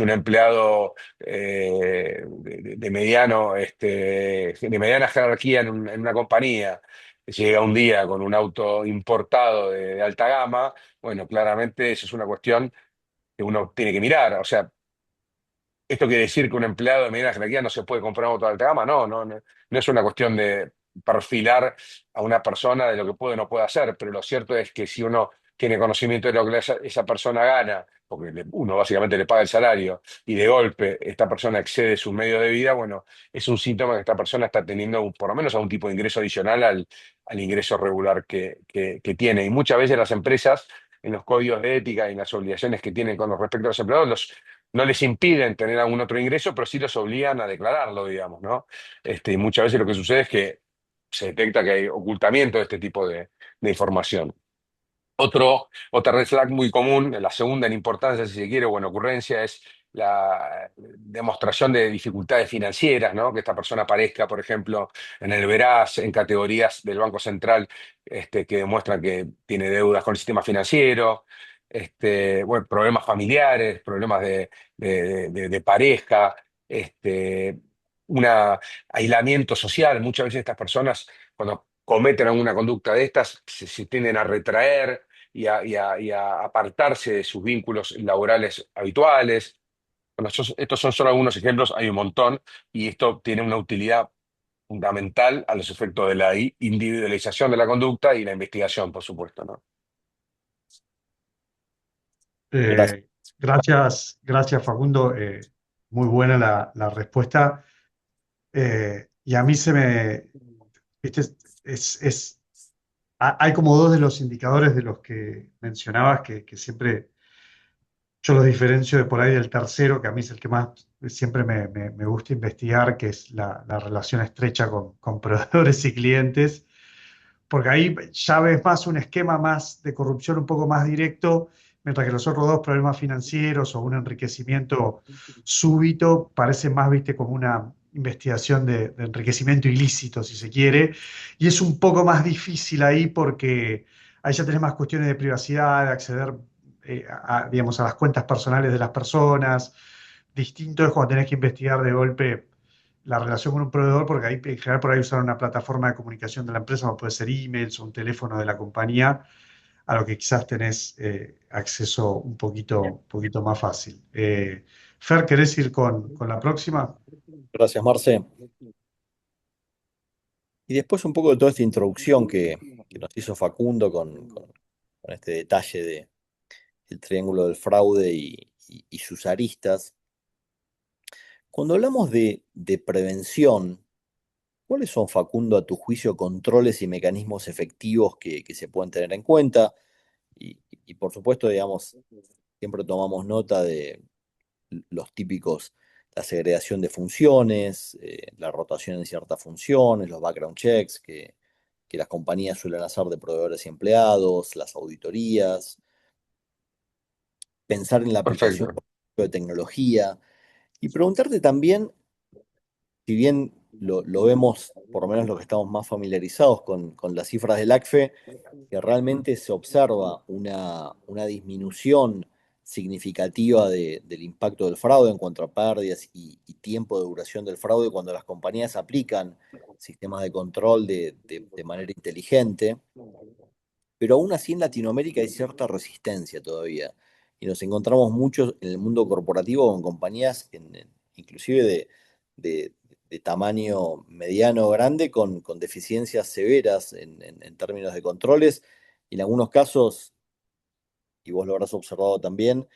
un empleado de mediana jerarquía en una compañía llega un día con un auto importado de alta gama, bueno, claramente eso es una cuestión que uno tiene que mirar. O sea, ¿Esto quiere decir que un empleado de mediana jerarquía no se puede comprar un auto de alta gama? No, no, no, no es una cuestión de perfilar a una persona de lo que puede o no puede hacer, pero lo cierto es que si uno tiene conocimiento de lo que esa persona gana, porque uno básicamente le paga el salario, y de golpe esta persona excede su medio de vida, bueno, es un síntoma que esta persona está teniendo por lo menos algún tipo de ingreso adicional al ingreso regular que tiene. Y muchas veces las empresas, en los códigos de ética y en las obligaciones que tienen con respecto a los empleados, no les impiden tener algún otro ingreso, pero sí los obligan a declararlo, digamos, ¿no? Y muchas veces lo que sucede es que se detecta que hay ocultamiento de este tipo de información. Otra red flag muy común, la segunda en importancia, si se quiere, o en ocurrencia, es la demostración de dificultades financieras, ¿no? Que esta persona aparezca, por ejemplo, en el Veraz, en categorías del Banco Central, que demuestran que tiene deudas con el sistema financiero, bueno, problemas familiares, problemas de pareja, un aislamiento social. Muchas veces estas personas, cuando cometen alguna conducta de estas, se tienden a retraer y a apartarse de sus vínculos laborales habituales. Bueno, estos son solo algunos ejemplos, hay un montón, y esto tiene una utilidad fundamental a los efectos de la individualización de la conducta y la investigación, por supuesto, ¿no? Gracias. Gracias Facundo. Muy buena la respuesta. Y a mí viste, hay como dos de los indicadores de los que mencionabas que siempre yo los diferencio de por ahí del tercero, que a mí es el que más siempre me gusta investigar, que es la relación estrecha con proveedores y clientes, porque ahí ya ves más un esquema más de corrupción un poco más directo, mientras que los otros dos problemas financieros o un enriquecimiento súbito parecen más, viste, como una investigación de enriquecimiento ilícito, si se quiere, y es un poco más difícil ahí porque ahí ya tenés más cuestiones de privacidad, de acceder, digamos, a las cuentas personales de las personas. Distinto es cuando tenés que investigar de golpe la relación con un proveedor, porque ahí en general por ahí usar una plataforma de comunicación de la empresa, como puede ser emails o un teléfono de la compañía, a lo que quizás tenés acceso un poquito más fácil. Fer, ¿querés ir con la próxima? Gracias, Marce. Y después un poco de toda esta introducción que nos hizo Facundo con este detalle del triángulo del fraude y sus aristas. Cuando hablamos de prevención, ¿cuáles son, Facundo, a tu juicio, controles y mecanismos efectivos que se pueden tener en cuenta? Y por supuesto, digamos, siempre tomamos nota de los típicos, la segregación de funciones, la rotación en ciertas funciones, los background checks que las compañías suelen hacer de proveedores y empleados, las auditorías, pensar en la aplicación Perfecto. de tecnología y preguntarte también, si bien lo vemos, por lo menos los que estamos más familiarizados con las cifras del ACFE, que realmente se observa una disminución significativa del impacto del fraude en cuanto a pérdidas y tiempo de duración del fraude cuando las compañías aplican sistemas de control de manera inteligente, pero aún así en Latinoamérica hay cierta resistencia todavía. Y nos encontramos muchos en el mundo corporativo con compañías, inclusive de- de tamaño mediano o grande, con deficiencias severas en términos de controles, y en algunos casos, y vos lo habrás observado también,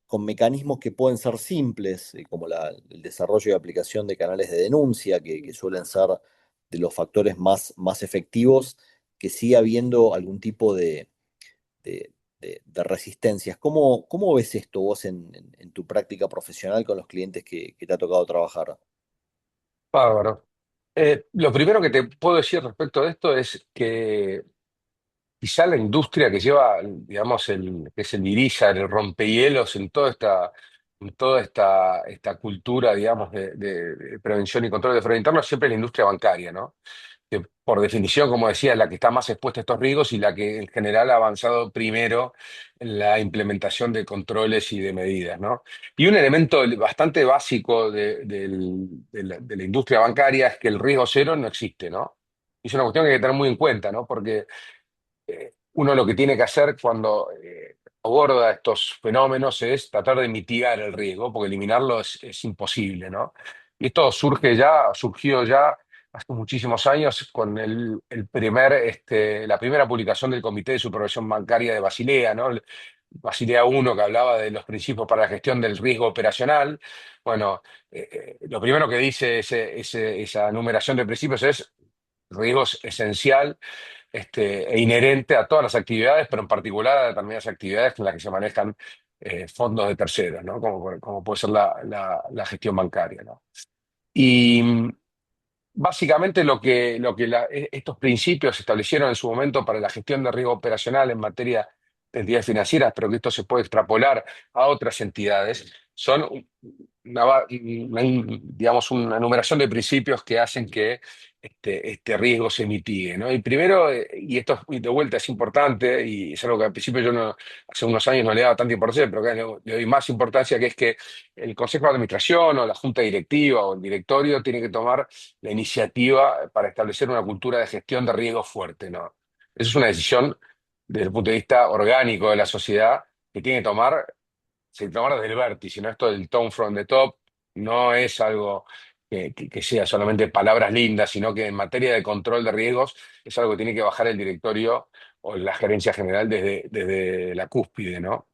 con mecanismos que pueden ser simples, como el desarrollo y aplicación de canales de denuncia, que suelen ser de los factores más efectivos, que sigue habiendo algún tipo de- de resistencias. ¿Cómo ves esto vos en tu práctica profesional con los clientes que te ha tocado trabajar? Bárbaro. Lo primero que te puedo decir respecto de esto es que quizá la industria que lleva, digamos, que es el irillar, el rompehielos en toda esta cultura, digamos, de prevención y control de fraude interno, siempre es la industria bancaria, ¿no? Que por definición, como decía, es la que está más expuesta a estos riesgos y la que en general ha avanzado primero en la implementación de controles y de medidas, ¿no? Y un elemento bastante básico de la industria bancaria es que el riesgo cero no existe, ¿no? Y es una cuestión que hay que tener muy en cuenta, ¿no? Porque uno lo que tiene que hacer cuando aborda estos fenómenos es tratar de mitigar el riesgo, porque eliminarlo es imposible, ¿no? Y esto surgió ya hace muchísimos años con la primera publicación del Comité de Supervisión Bancaria de Basilea, ¿no? Basilea I, que hablaba de los principios para la gestión del riesgo operacional. Bueno, lo primero que dice esa numeración de principios es riesgo es esencial e inherente a todas las actividades, pero en particular a determinadas actividades en las que se manejan fondos de terceros, ¿no? Como puede ser la gestión bancaria, ¿no? Y básicamente estos principios se establecieron en su momento para la gestión de riesgo operacional en materia de entidades financieras, pero que esto se puede extrapolar a otras entidades, son digamos, una enumeración de principios que hacen que este riesgo se mitigue, ¿no? Y primero, y esto de vuelta es importante, y es algo que al principio hace unos años no le daba tanta importancia, pero que le doy más importancia, que es que el Consejo de Administración o la Junta Directiva o el directorio tiene que tomar la iniciativa para establecer una cultura de gestión de riesgo fuerte, ¿no? Esa es una decisión desde el punto de vista orgánico de la sociedad que tiene que tomar desde el vértice, ¿no? Esto del tone from the top no es algo que sea solamente palabras lindas, sino que en materia de control de riesgos es algo que tiene que bajar el directorio o la gerencia general desde la cúspide, ¿no?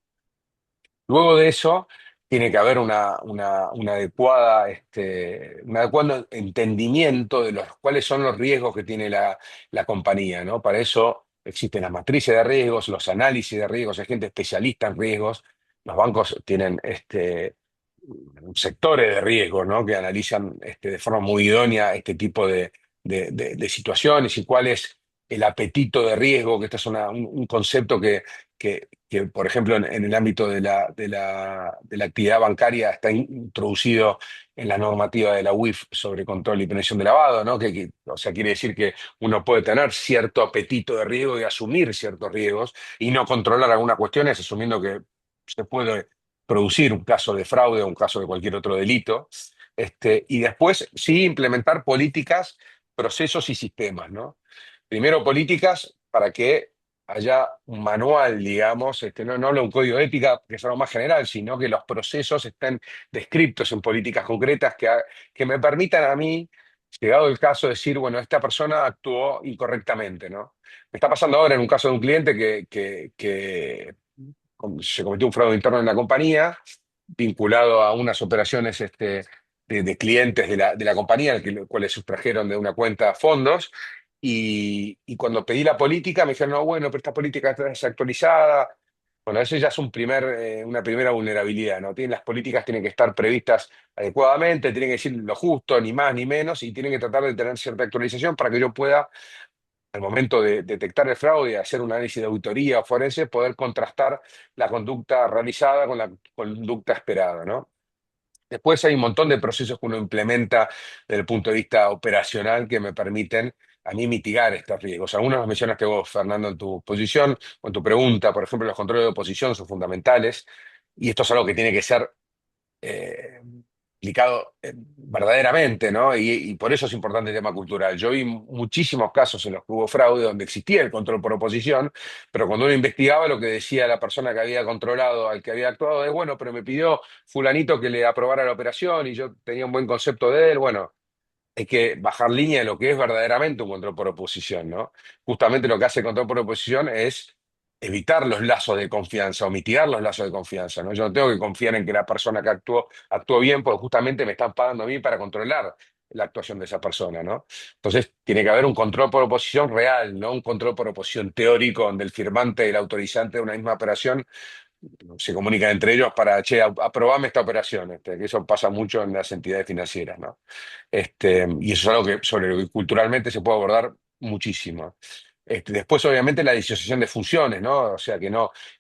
Luego de eso, tiene que haber un adecuado entendimiento de cuáles son los riesgos que tiene la compañía, ¿no? Para eso existen las matrices de riesgos, los análisis de riesgos, hay gente especialista en riesgos. Los bancos tienen sectores de riesgo, ¿no? Que analizan de forma muy idónea este tipo de situaciones y cuál es el apetito de riesgo, que este es un concepto que, por ejemplo, en el ámbito de la actividad bancaria está introducido en la normativa de la UIF sobre control y prevención de lavado, ¿no? O sea, quiere decir que uno puede tener cierto apetito de riesgo y asumir ciertos riesgos y no controlar algunas cuestiones, asumiendo que se puede producir un caso de fraude o un caso de cualquier otro delito. Y después sí implementar políticas, procesos y sistemas, ¿no? Primero políticas para que haya un manual, digamos, no hablo de un código de ética, que es algo más general, sino que los procesos estén descritos en políticas concretas que me permitan a mí, llegado el caso, decir, bueno, esta persona actuó incorrectamente, ¿no? Me está pasando ahora en un caso de un cliente que se cometió un fraude interno en la compañía, vinculado a unas operaciones de clientes de la compañía, los cuales sustrajeron de una cuenta fondos. Y cuando pedí la política, me dijeron, no, bueno, pero esta política está desactualizada. Bueno, eso ya es una primera vulnerabilidad, ¿no? Las políticas tienen que estar previstas adecuadamente, tienen que decir lo justo, ni más ni menos, y tienen que tratar de tener cierta actualización para que yo pueda, al momento de detectar el fraude y hacer un análisis de auditoría o forense, poder contrastar la conducta realizada con la conducta esperada, ¿no? Después hay un montón de procesos que uno implementa desde el punto de vista operacional que me permiten a mí mitigar estos riesgos. Algunos los mencionaste vos, Fernando, en tu posición o en tu pregunta. Por ejemplo, los controles de oposición son fundamentales y esto es algo que tiene que ser eh, aplicado verdaderamente, ¿no? Y por eso es importante el tema cultural. Yo vi muchísimos casos en los que hubo fraude donde existía el control por oposición, pero cuando uno investigaba, lo que decía la persona que había controlado al que había actuado es, bueno, pero me pidió fulanito que le aprobara la operación y yo tenía un buen concepto de él. Bueno, hay que bajar línea de lo que es verdaderamente un control por oposición, ¿no? Justamente lo que hace el control por oposición es evitar los lazos de confianza o mitigar los lazos de confianza, ¿no? Yo no tengo que confiar en que la persona que actuó bien, porque justamente me están pagando a mí para controlar la actuación de esa persona, ¿no? Entonces, tiene que haber un control por oposición real, no un control por oposición teórico, donde el firmante y el autorizante de una misma operación se comunican entre ellos para, che, aprobame esta operación, que eso pasa mucho en las entidades financieras, ¿no? Y eso es algo sobre lo que culturalmente se puede abordar muchísimo. Después, obviamente, la disociación de funciones, ¿no? O sea, que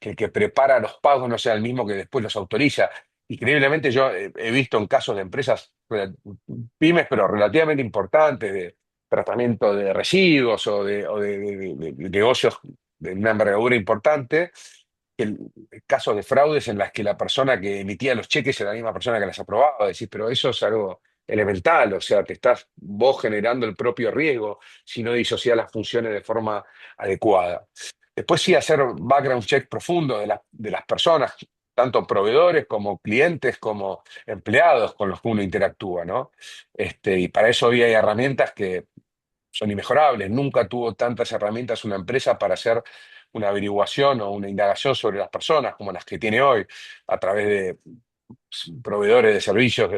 el que prepara los pagos no sea el mismo que después los autoriza. Increíblemente, yo he visto en casos de empresas pymes, pero relativamente importantes, de tratamiento de residuos o de negocios de una envergadura importante, casos de fraudes en las que la persona que emitía los cheques era la misma persona que las aprobaba. Decís, pero eso es algo elemental, o sea, te estás vos generando el propio riesgo si no disociás las funciones de forma adecuada. Después sí hacer background check profundo de las personas, tanto proveedores como clientes, como empleados con los que uno interactúa, ¿no? Y para eso hoy hay herramientas que son inmejorables. Nunca tuvo tantas herramientas una empresa para hacer una averiguación o una indagación sobre las personas como las que tiene hoy, a través de proveedores de servicios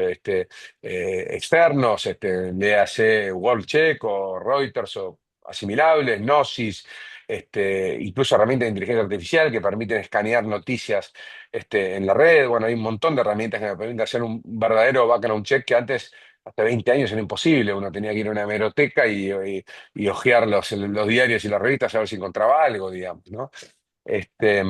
externos, léase WorldCheck o Reuters o asimilables, Gnosis, incluso herramientas de inteligencia artificial que permiten escanear noticias en la red. Bueno, hay un montón de herramientas que me permiten hacer un verdadero background check que antes, hace 20 años, era imposible. Uno tenía que ir a una hemeroteca y hojear los diarios y las revistas a ver si encontraba algo, digamos, ¿no? Este,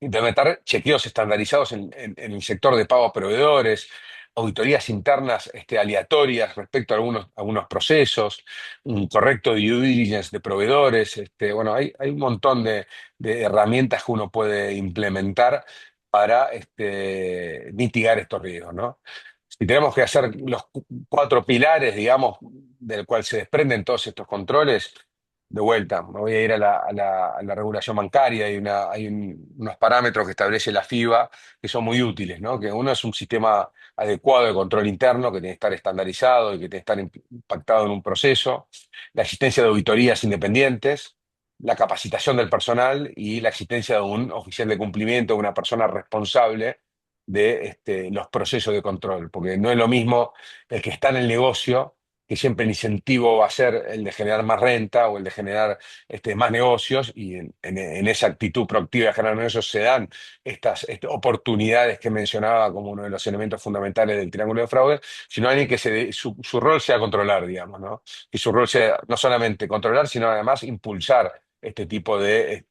Implementar chequeos estandarizados en el sector de pago a proveedores, auditorías internas aleatorias respecto a algunos procesos, un correcto due diligence de proveedores. Bueno, hay un montón de herramientas que uno puede implementar para mitigar estos riesgos, ¿no? Si tenemos que hacer los cuatro pilares, digamos, del cual se desprenden todos estos controles, de vuelta, me voy a ir a la regulación bancaria. Unos parámetros que establece la FIBA que son muy útiles, ¿no? Que uno es un sistema adecuado de control interno que tiene que estar estandarizado y que tiene que estar impactado en un proceso, la existencia de auditorías independientes, la capacitación del personal y la existencia de un oficial de cumplimiento, una persona responsable de los procesos de control, porque no es lo mismo el que está en el negocio, que siempre el incentivo va a ser el de generar más renta o el de generar más negocios, y en esa actitud proactiva de generar negocios se dan estas oportunidades que mencionaba como uno de los elementos fundamentales del triángulo de fraude, sino alguien que su rol sea controlar, digamos, ¿no? Y su rol sea no solamente controlar, sino además impulsar este tipo de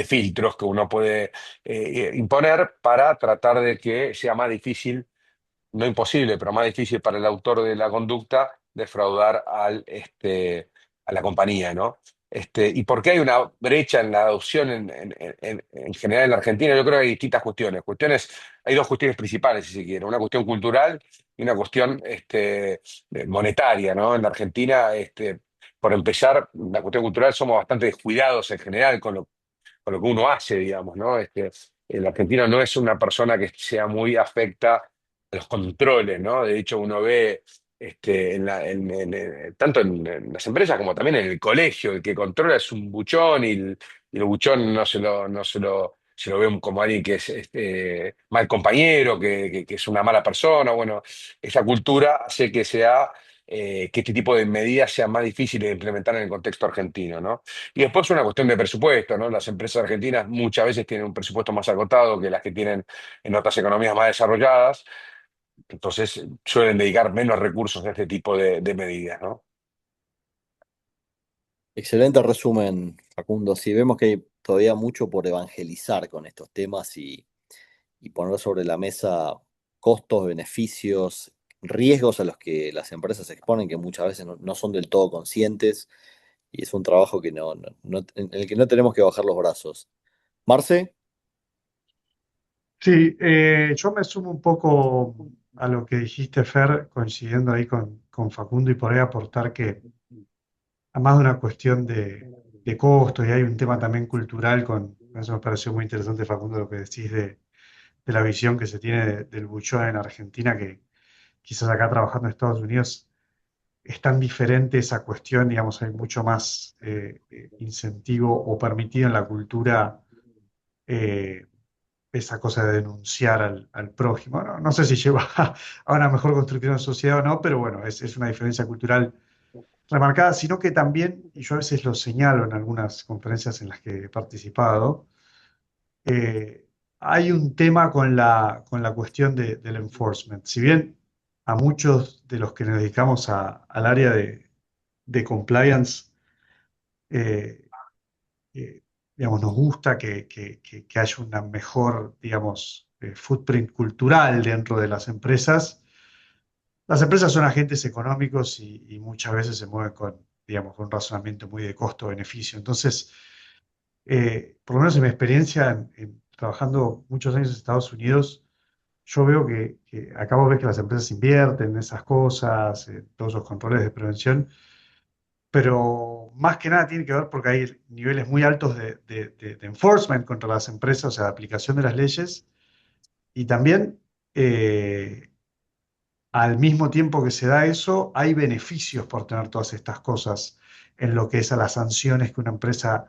filtros que uno puede imponer para tratar de que sea más difícil, no imposible, pero más difícil para el autor de la conducta defraudar a la compañía, ¿no? ¿Y por qué hay una brecha en la adopción en general en la Argentina? Yo creo que hay distintas cuestiones. Hay dos cuestiones principales, si se quiere. Una cuestión cultural y una cuestión monetaria, ¿no? En la Argentina, por empezar, la cuestión cultural, somos bastante descuidados en general con lo que uno hace, digamos, ¿no? El argentino no es una persona que sea muy afecta a los controles, ¿no? De hecho, uno ve tanto en las empresas como también en el colegio, el que controla es un buchón, y el buchón no se lo ve como alguien que es mal compañero, que es una mala persona. Bueno, esa cultura hace que este tipo de medidas sean más difíciles de implementar en el contexto argentino, ¿no? Y después una cuestión de presupuesto, ¿no? Las empresas argentinas muchas veces tienen un presupuesto más agotado que las que tienen en otras economías más desarrolladas, entonces suelen dedicar menos recursos a este tipo de medidas, ¿no? Excelente resumen, Facundo. Sí, vemos que hay todavía mucho por evangelizar con estos temas y poner sobre la mesa costos, beneficios, riesgos a los que las empresas se exponen, que muchas veces no son del todo conscientes, y es un trabajo que en el que no tenemos que bajar los brazos. Marce, Sí, yo me sumo un poco a lo que dijiste, Fer, coincidiendo ahí con Facundo, y por ahí aportar que, además de una cuestión de costo, y hay un tema también cultural, eso me pareció muy interesante, Facundo, lo que decís de la visión que se tiene del buchón en Argentina, que quizás acá trabajando en Estados Unidos es tan diferente esa cuestión. Digamos, hay mucho más incentivo o permitido en la cultura, eh, esa cosa de denunciar al prójimo. No, no sé si lleva a una mejor construcción de sociedad o no, pero bueno, es una diferencia cultural remarcada, sino que también, y yo a veces lo señalo en algunas conferencias en las que he participado, eh, hay un tema con la cuestión del enforcement. Si bien a muchos de los que nos dedicamos al área de compliance, eh, eh, digamos, nos gusta que haya una mejor, digamos, footprint cultural dentro de las empresas son agentes económicos y muchas veces se mueven con, digamos, con un razonamiento muy de costo-beneficio. Entonces, por lo menos en mi experiencia trabajando muchos años en Estados Unidos, yo veo que acá vos ves que las empresas invierten en esas cosas, todos los controles de prevención, pero más que nada tiene que ver porque hay niveles muy altos de enforcement contra las empresas, o sea, de aplicación de las leyes, y también al mismo tiempo que se da eso, hay beneficios por tener todas estas cosas en lo que es a las sanciones que una empresa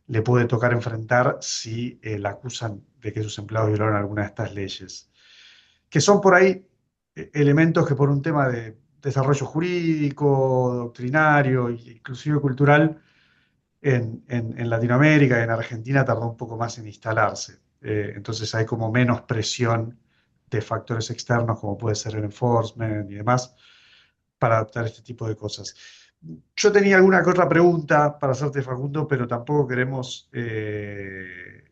le puede tocar enfrentar si la acusan de que sus empleados violaron alguna de estas leyes, que son por ahí elementos que por un tema de desarrollo jurídico, doctrinario e inclusive cultural, en Latinoamérica y en Argentina tardó un poco más en instalarse. Entonces hay como menos presión de factores externos como puede ser el enforcement y demás para adaptar este tipo de cosas. Yo tenía alguna que otra pregunta para hacerte, Facundo, pero tampoco queremos eh,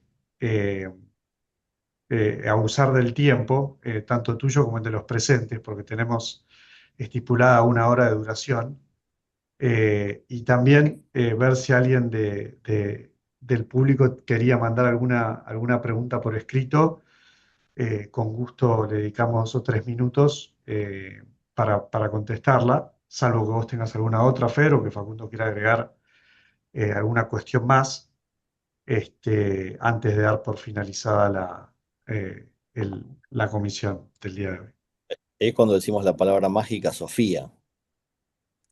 abusar del tiempo, tanto tuyo como el de los presentes, porque tenemos estipulada 1 hora de duración. Y también ver si alguien del público quería mandar alguna pregunta por escrito. Con gusto le dedicamos 2 o 3 minutos para contestarla, salvo que vos tengas alguna otra, Fer, o que Facundo quiera agregar alguna cuestión más, antes de dar por finalizada la comisión del día de hoy. Es cuando decimos la palabra mágica Sofía.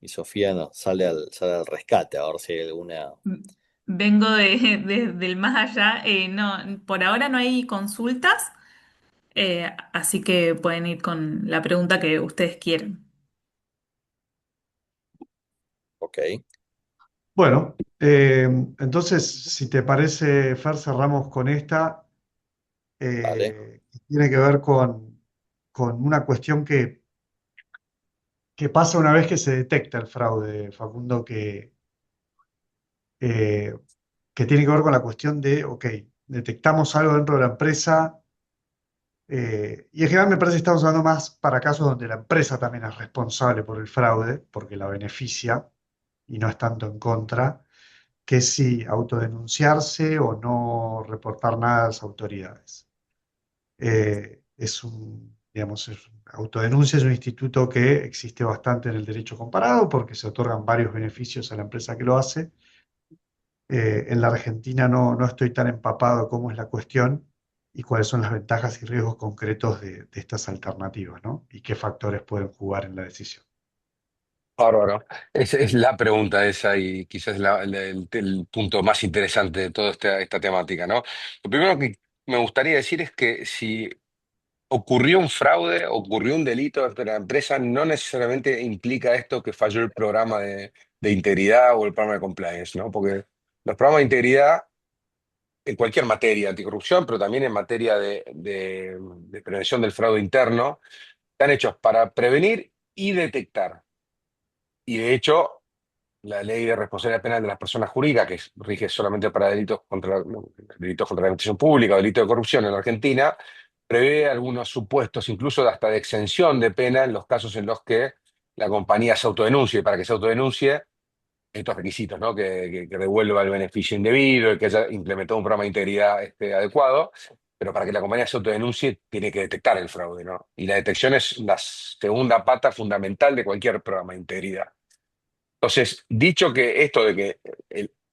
Y Sofía sale al rescate, a ver si hay alguna. Vengo del más allá. No, por ahora no hay consultas, así que pueden ir con la pregunta que ustedes quieran. Ok, Bueno, entonces, si te parece, Fer, cerramos con esta, vale. que tiene que ver con una cuestión que pasa una vez que se detecta el fraude, Facundo, eh, que tiene que ver con la cuestión de, ok, detectamos algo dentro de la empresa, y en general me parece que estamos hablando más para casos donde la empresa también es responsable por el fraude, porque la beneficia y no es tanto en contra, que si autodenunciarse o no reportar nada a las autoridades. Digamos, autodenuncia es un instituto que existe bastante en el derecho comparado porque se otorgan varios beneficios a la empresa que lo hace. En la Argentina no estoy tan empapado de cómo es la cuestión y cuáles son las ventajas y riesgos concretos de estas alternativas, ¿no? Y qué factores pueden jugar en la decisión. Bárbaro. Es la pregunta esa y quizás el punto más interesante de toda esta temática, ¿no? Lo primero que me gustaría decir es que si ocurrió un fraude, ocurrió un delito dentro de la empresa, no necesariamente implica esto que falló el programa de integridad o el programa de compliance, ¿no? Porque los programas de integridad en cualquier materia, anticorrupción, pero también en materia de prevención del fraude interno, están hechos para prevenir y detectar. Y de hecho, la ley de responsabilidad penal de las personas jurídicas, que rige solamente para delitos contra la administración pública o delitos de corrupción en la Argentina, prevé algunos supuestos, incluso hasta de exención de pena en los casos en los que la compañía se autodenuncie. Y para que se autodenuncie, estos requisitos, ¿no? Que devuelva el beneficio indebido y que haya implementado un programa de integridad adecuado. Pero para que la compañía se autodenuncie, tiene que detectar el fraude, ¿no? Y la detección es la segunda pata fundamental de cualquier programa de integridad. Entonces, dicho que esto de que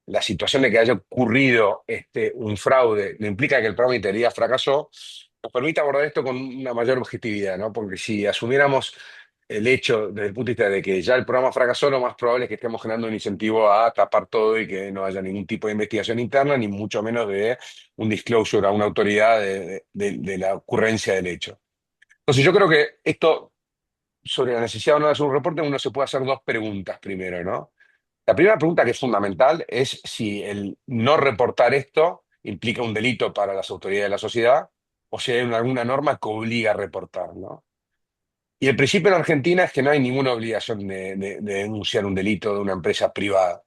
la situación de que haya ocurrido un fraude no implica que el programa de integridad fracasó, nos permite abordar esto con una mayor objetividad, ¿no? Porque si asumiéramos el hecho desde el punto de vista de que ya el programa fracasó, lo más probable es que estemos generando un incentivo a tapar todo y que no haya ningún tipo de investigación interna, ni mucho menos de un disclosure a una autoridad de la ocurrencia del hecho. Entonces, yo creo que esto sobre la necesidad o no de hacer un reporte, uno se puede hacer dos preguntas primero, ¿no? La primera pregunta que es fundamental es si el no reportar esto implica un delito para las autoridades de la sociedad o si hay alguna norma que obliga a reportar, ¿no? Y el principio en Argentina es que no hay ninguna obligación de denunciar un delito de una empresa privada.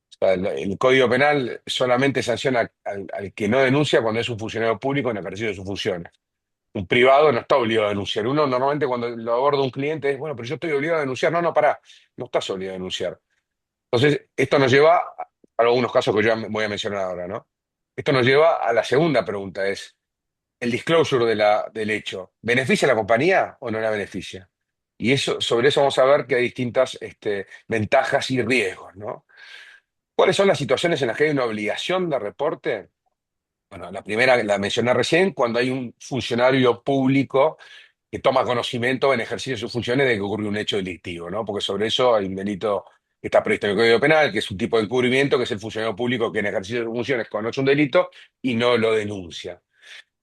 O sea, el Código Penal solamente sanciona al que no denuncia cuando es un funcionario público en ejercicio de sus funciones. Un privado no está obligado a denunciar. Uno normalmente cuando lo aborda un cliente es, bueno, pero yo estoy obligado a denunciar. No, no, pará, no estás obligado a denunciar. Entonces, esto nos lleva a algunos casos que yo voy a mencionar ahora, ¿no? Esto nos lleva a la segunda pregunta, es, ¿el disclosure del hecho beneficia a la compañía o no la beneficia? Y sobre eso vamos a ver que hay distintas ventajas y riesgos, ¿no? ¿Cuáles son las situaciones en las que hay una obligación de reporte? Bueno, la primera la mencioné recién, cuando hay un funcionario público que toma conocimiento en ejercicio de sus funciones de que ocurrió un hecho delictivo, ¿no? Porque sobre eso hay un delito que está previsto en el Código Penal, que es un tipo de encubrimiento, que es el funcionario público que en ejercicio de sus funciones conoce un delito y no lo denuncia.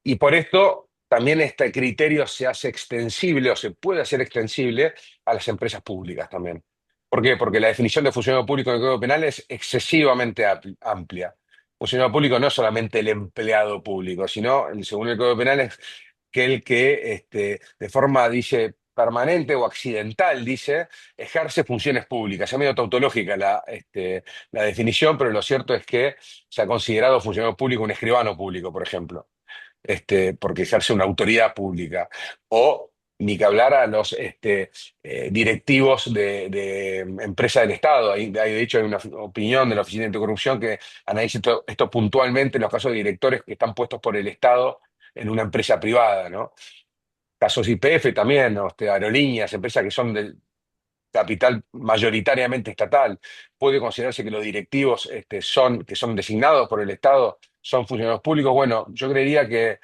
Y por esto también este criterio se hace extensible o se puede hacer extensible a las empresas públicas también. ¿Por qué? Porque la definición de funcionario público en el Código Penal es excesivamente amplia. Funcionario público no es solamente el empleado público, sino, según el Código Penal, es aquel que de forma, dice, permanente o accidental, dice, ejerce funciones públicas. Es medio tautológica la definición, pero lo cierto es que se ha considerado funcionario público un escribano público, por ejemplo, porque ejerce una autoridad pública. O ni que hablar a los directivos de empresas del Estado. De hecho, hay una opinión de la Oficina Anticorrupción que analiza esto puntualmente en los casos de directores que están puestos por el Estado en una empresa privada, ¿no? Casos YPF también, ¿no? Aerolíneas, empresas que son del capital mayoritariamente estatal. Puede considerarse que los directivos que son designados por el Estado son funcionarios públicos. Bueno, yo creería que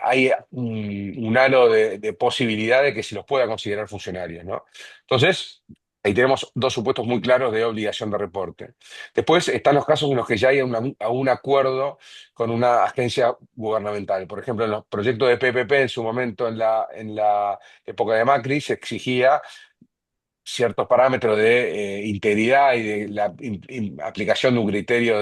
hay un halo de posibilidad de que se los pueda considerar funcionarios, ¿no? Entonces, ahí tenemos dos supuestos muy claros de obligación de reporte. Después están los casos en los que ya hay un acuerdo con una agencia gubernamental. Por ejemplo, en los proyectos de PPP en su momento, en la época de Macri, se exigía ciertos parámetros de integridad y de la aplicación de un criterio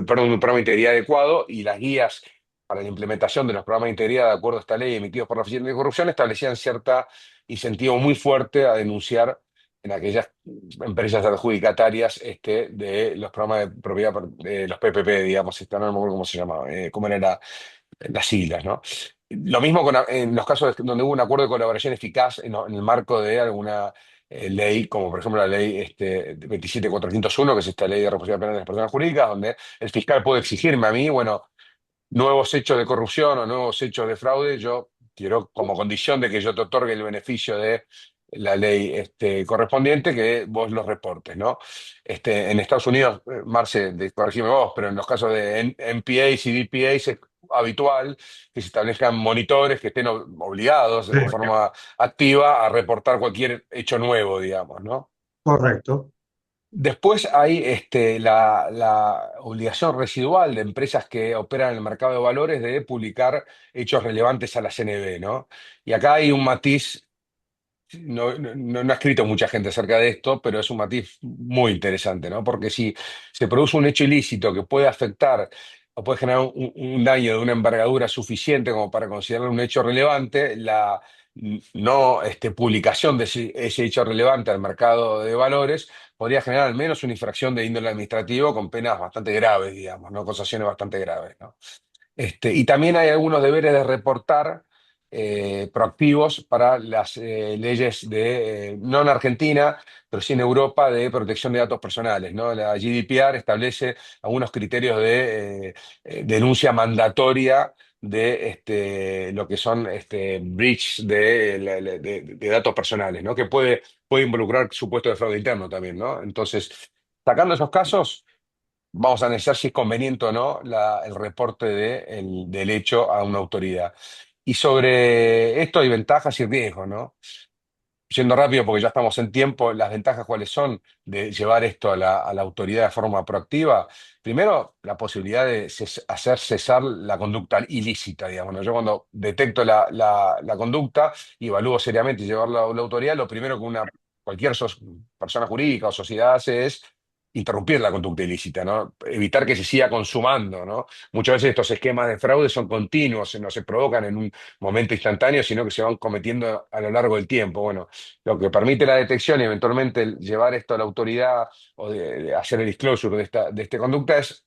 perdón, un programa de integridad adecuado, y las guías para la implementación de los programas de integridad de acuerdo a esta ley emitidos por la Oficina de Corrupción establecían cierta incentivo muy fuerte a denunciar en aquellas empresas adjudicatarias de los programas de propiedad, de los PPP, digamos, no me acuerdo cómo se llamaba, cómo eran las siglas, ¿no? Lo mismo en los casos donde hubo un acuerdo de colaboración eficaz en el marco de alguna ley, como por ejemplo la ley 27401, que es esta ley de responsabilidad penal de las personas jurídicas, donde el fiscal puede exigirme a mí, bueno, nuevos hechos de corrupción o nuevos hechos de fraude, yo quiero como condición de que yo te otorgue el beneficio de la ley correspondiente, que vos los reportes, ¿no? En Estados Unidos, Marce, corregime vos, pero en los casos de NPAs y DPAs es habitual que se establezcan monitores que estén obligados Sí, de forma activa a reportar cualquier hecho nuevo, digamos, ¿no? correcto. Después hay la obligación residual de empresas que operan en el mercado de valores de publicar hechos relevantes a la CNV, ¿no? Y acá hay un matiz. No ha escrito mucha gente acerca de esto, pero es un matiz muy interesante, ¿no? Porque si se produce un hecho ilícito que puede afectar o puede generar un daño de una envergadura suficiente como para considerarlo un hecho relevante, la no publicación de ese hecho relevante al mercado de valores podría generar al menos una infracción de índole administrativo con penas bastante graves, digamos, ¿no? Acusaciones bastante graves, ¿no? Y también hay algunos deberes de reportar proactivos para las leyes no en Argentina, pero sí en Europa, de protección de datos personales, ¿no? La GDPR establece algunos criterios de denuncia mandatoria de lo que son breach de datos personales, ¿no? Que puede involucrar supuesto de fraude interno también, ¿no? Entonces, sacando esos casos, vamos a analizar si es conveniente o no el reporte del hecho a una autoridad. Y sobre esto hay ventajas y riesgos, ¿no? Yendo rápido porque ya estamos en tiempo, las ventajas cuáles son de llevar esto a la autoridad de forma proactiva. Primero, la posibilidad de hacer cesar la conducta ilícita, digamos, ¿no? Yo cuando detecto la conducta y evalúo seriamente llevarla a la autoridad, lo primero que cualquier persona jurídica o sociedad hace es interrumpir la conducta ilícita, ¿no? Evitar que se siga consumando, ¿no? Muchas veces estos esquemas de fraude son continuos, no se provocan en un momento instantáneo, sino que se van cometiendo a lo largo del tiempo. Bueno, lo que permite la detección y eventualmente llevar esto a la autoridad o de hacer el disclosure de esta conducta es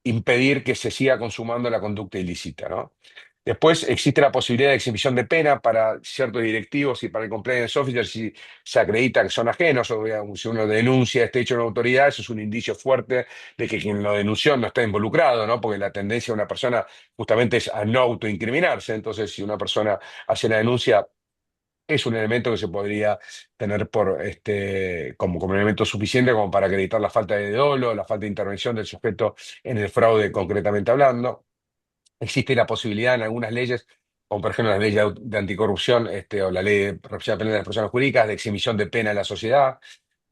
impedir que se siga consumando la conducta ilícita, ¿no? Después existe la posibilidad de exhibición de pena para ciertos directivos y para el compliance officer si se acredita que son ajenos, o digamos, si uno denuncia este hecho en una autoridad, eso es un indicio fuerte de que quien lo denunció no está involucrado, ¿no? Porque la tendencia de una persona justamente es a no autoincriminarse. Entonces, si una persona hace la denuncia es un elemento que se podría tener como elemento suficiente como para acreditar la falta de dolo, la falta de intervención del sujeto en el fraude concretamente hablando. Existe la posibilidad en algunas leyes, como por ejemplo la ley de anticorrupción o la ley de represión penal de las personas jurídicas, de exhibición de pena en la sociedad,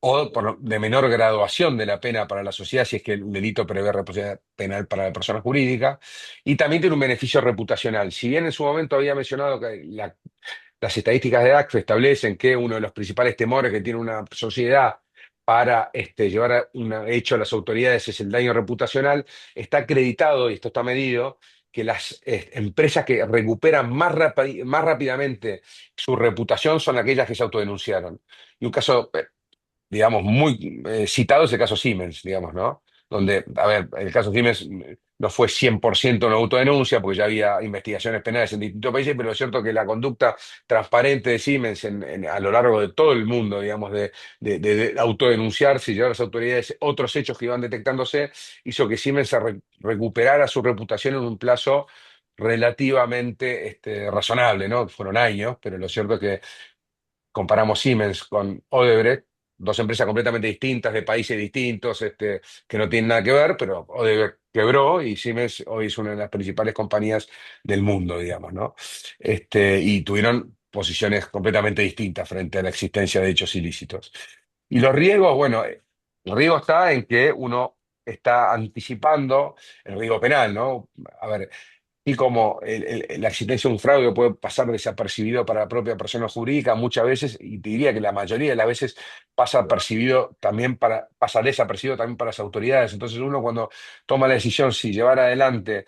o de menor graduación de la pena para la sociedad si es que el delito prevé responsabilidad penal para la persona jurídica, y también tiene un beneficio reputacional. Si bien en su momento había mencionado que las estadísticas de ACFE establecen que uno de los principales temores que tiene una sociedad para llevar hecho a las autoridades es el daño reputacional, está acreditado, y esto está medido, que las empresas que recuperan más rápidamente su reputación son aquellas que se autodenunciaron. Y un caso digamos, muy citado es el caso Siemens, digamos, ¿no? Donde, a ver, el caso Siemens no fue 100% una autodenuncia, porque ya había investigaciones penales en distintos países, pero es cierto que la conducta transparente de Siemens a lo largo de todo el mundo, digamos, de autodenunciarse y llevar a las autoridades otros hechos que iban detectándose, hizo que Siemens recuperara su reputación en un plazo relativamente razonable, ¿no? Fueron años, pero lo cierto es que comparamos Siemens con Odebrecht, dos empresas completamente distintas, de países distintos, que no tienen nada que ver, pero Odebrecht quebró y Siemens hoy es una de las principales compañías del mundo, digamos, ¿no? Y tuvieron posiciones completamente distintas frente a la existencia de hechos ilícitos. Y los riesgos, bueno, el riesgo está en que uno está anticipando el riesgo penal, ¿no? A ver, y como la existencia de un fraude puede pasar desapercibido para la propia persona jurídica muchas veces, y te diría que la mayoría de las veces pasa desapercibido también para las autoridades. Entonces uno cuando toma la decisión si llevar adelante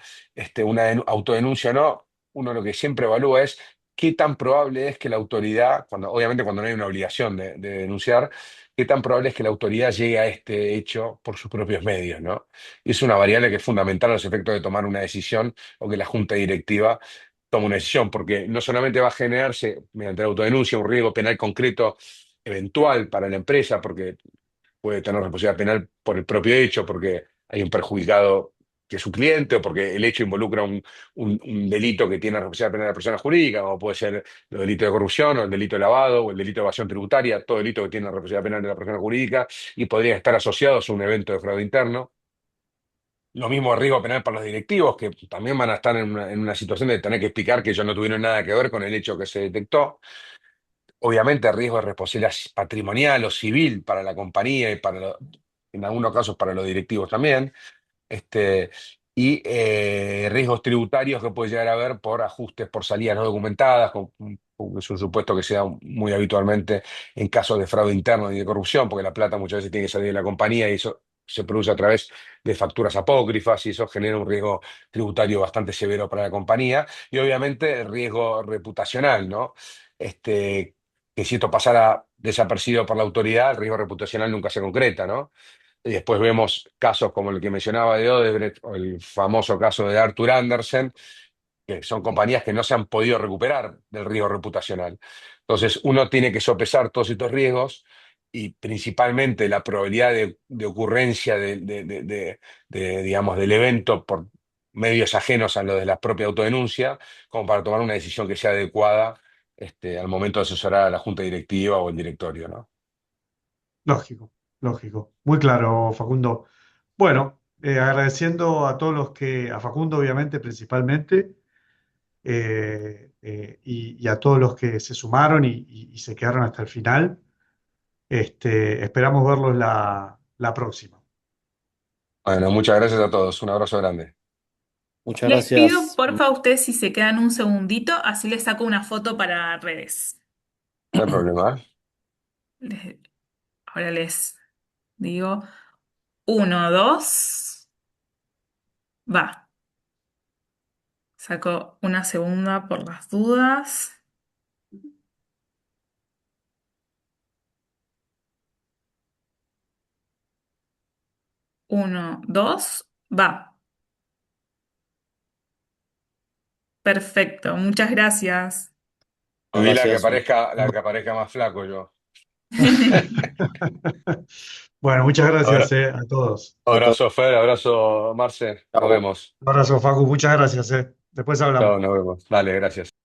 una autodenuncia o no, uno lo que siempre evalúa es qué tan probable es que la autoridad, obviamente cuando no hay una obligación de denunciar, qué tan probable es que la autoridad llegue a este hecho por sus propios medios, ¿no? Y es una variable que es fundamental a los efectos de tomar una decisión o que la junta directiva tome una decisión, porque no solamente va a generarse mediante la autodenuncia un riesgo penal concreto eventual para la empresa, porque puede tener responsabilidad penal por el propio hecho, porque hay un perjudicado que es su cliente, o porque el hecho involucra un delito que tiene responsabilidad penal de la persona jurídica, o puede ser el delito de corrupción, o el delito de lavado, o el delito de evasión tributaria, todo delito que tiene responsabilidad penal de la persona jurídica y podrían estar asociados a un evento de fraude interno. Lo mismo riesgo penal para los directivos, que también van a estar en una situación de tener que explicar que ellos no tuvieron nada que ver con el hecho que se detectó. Obviamente, riesgo de responsabilidad patrimonial o civil para la compañía y en algunos casos para los directivos también. Este, y riesgos tributarios que puede llegar a haber por ajustes por salidas no documentadas, es un supuesto que se da muy habitualmente en casos de fraude interno y de corrupción, porque la plata muchas veces tiene que salir de la compañía y eso se produce a través de facturas apócrifas y eso genera un riesgo tributario bastante severo para la compañía. Y obviamente el riesgo reputacional, ¿no? Que si esto pasara desapercibido por la autoridad, el riesgo reputacional nunca se concreta, ¿no? Y después vemos casos como el que mencionaba de Odebrecht o el famoso caso de Arthur Andersen, que son compañías que no se han podido recuperar del riesgo reputacional. Entonces, uno tiene que sopesar todos estos riesgos y principalmente la probabilidad de ocurrencia digamos, del evento por medios ajenos a lo de la propia autodenuncia, como para tomar una decisión que sea adecuada al momento de asesorar a la junta directiva o el directorio, ¿no? Lógico, lógico. Muy claro, Facundo. Bueno, agradeciendo a todos a Facundo obviamente principalmente, y a todos los que se sumaron y se quedaron hasta el final. Esperamos verlos la próxima. Bueno, muchas gracias a todos. Un abrazo grande. Muchas Les pido, gracias. porfa, a ustedes si se quedan un segundito, así les saco una foto para redes. No hay problema, ¿eh? Les- Ahora les digo, uno, dos, va. Saco una segunda por las dudas. Uno, dos, va. Perfecto, muchas gracias. Vi la que Gracias. aparezca, la que aparezca más flaco yo. Bueno, muchas Abra- gracias, a todos. A todos. Abrazo, Fer, abrazo, Marce. Nos Chao. vemos. Un abrazo, Facu, muchas gracias. Después hablamos. Chao, nos vemos. Dale, gracias.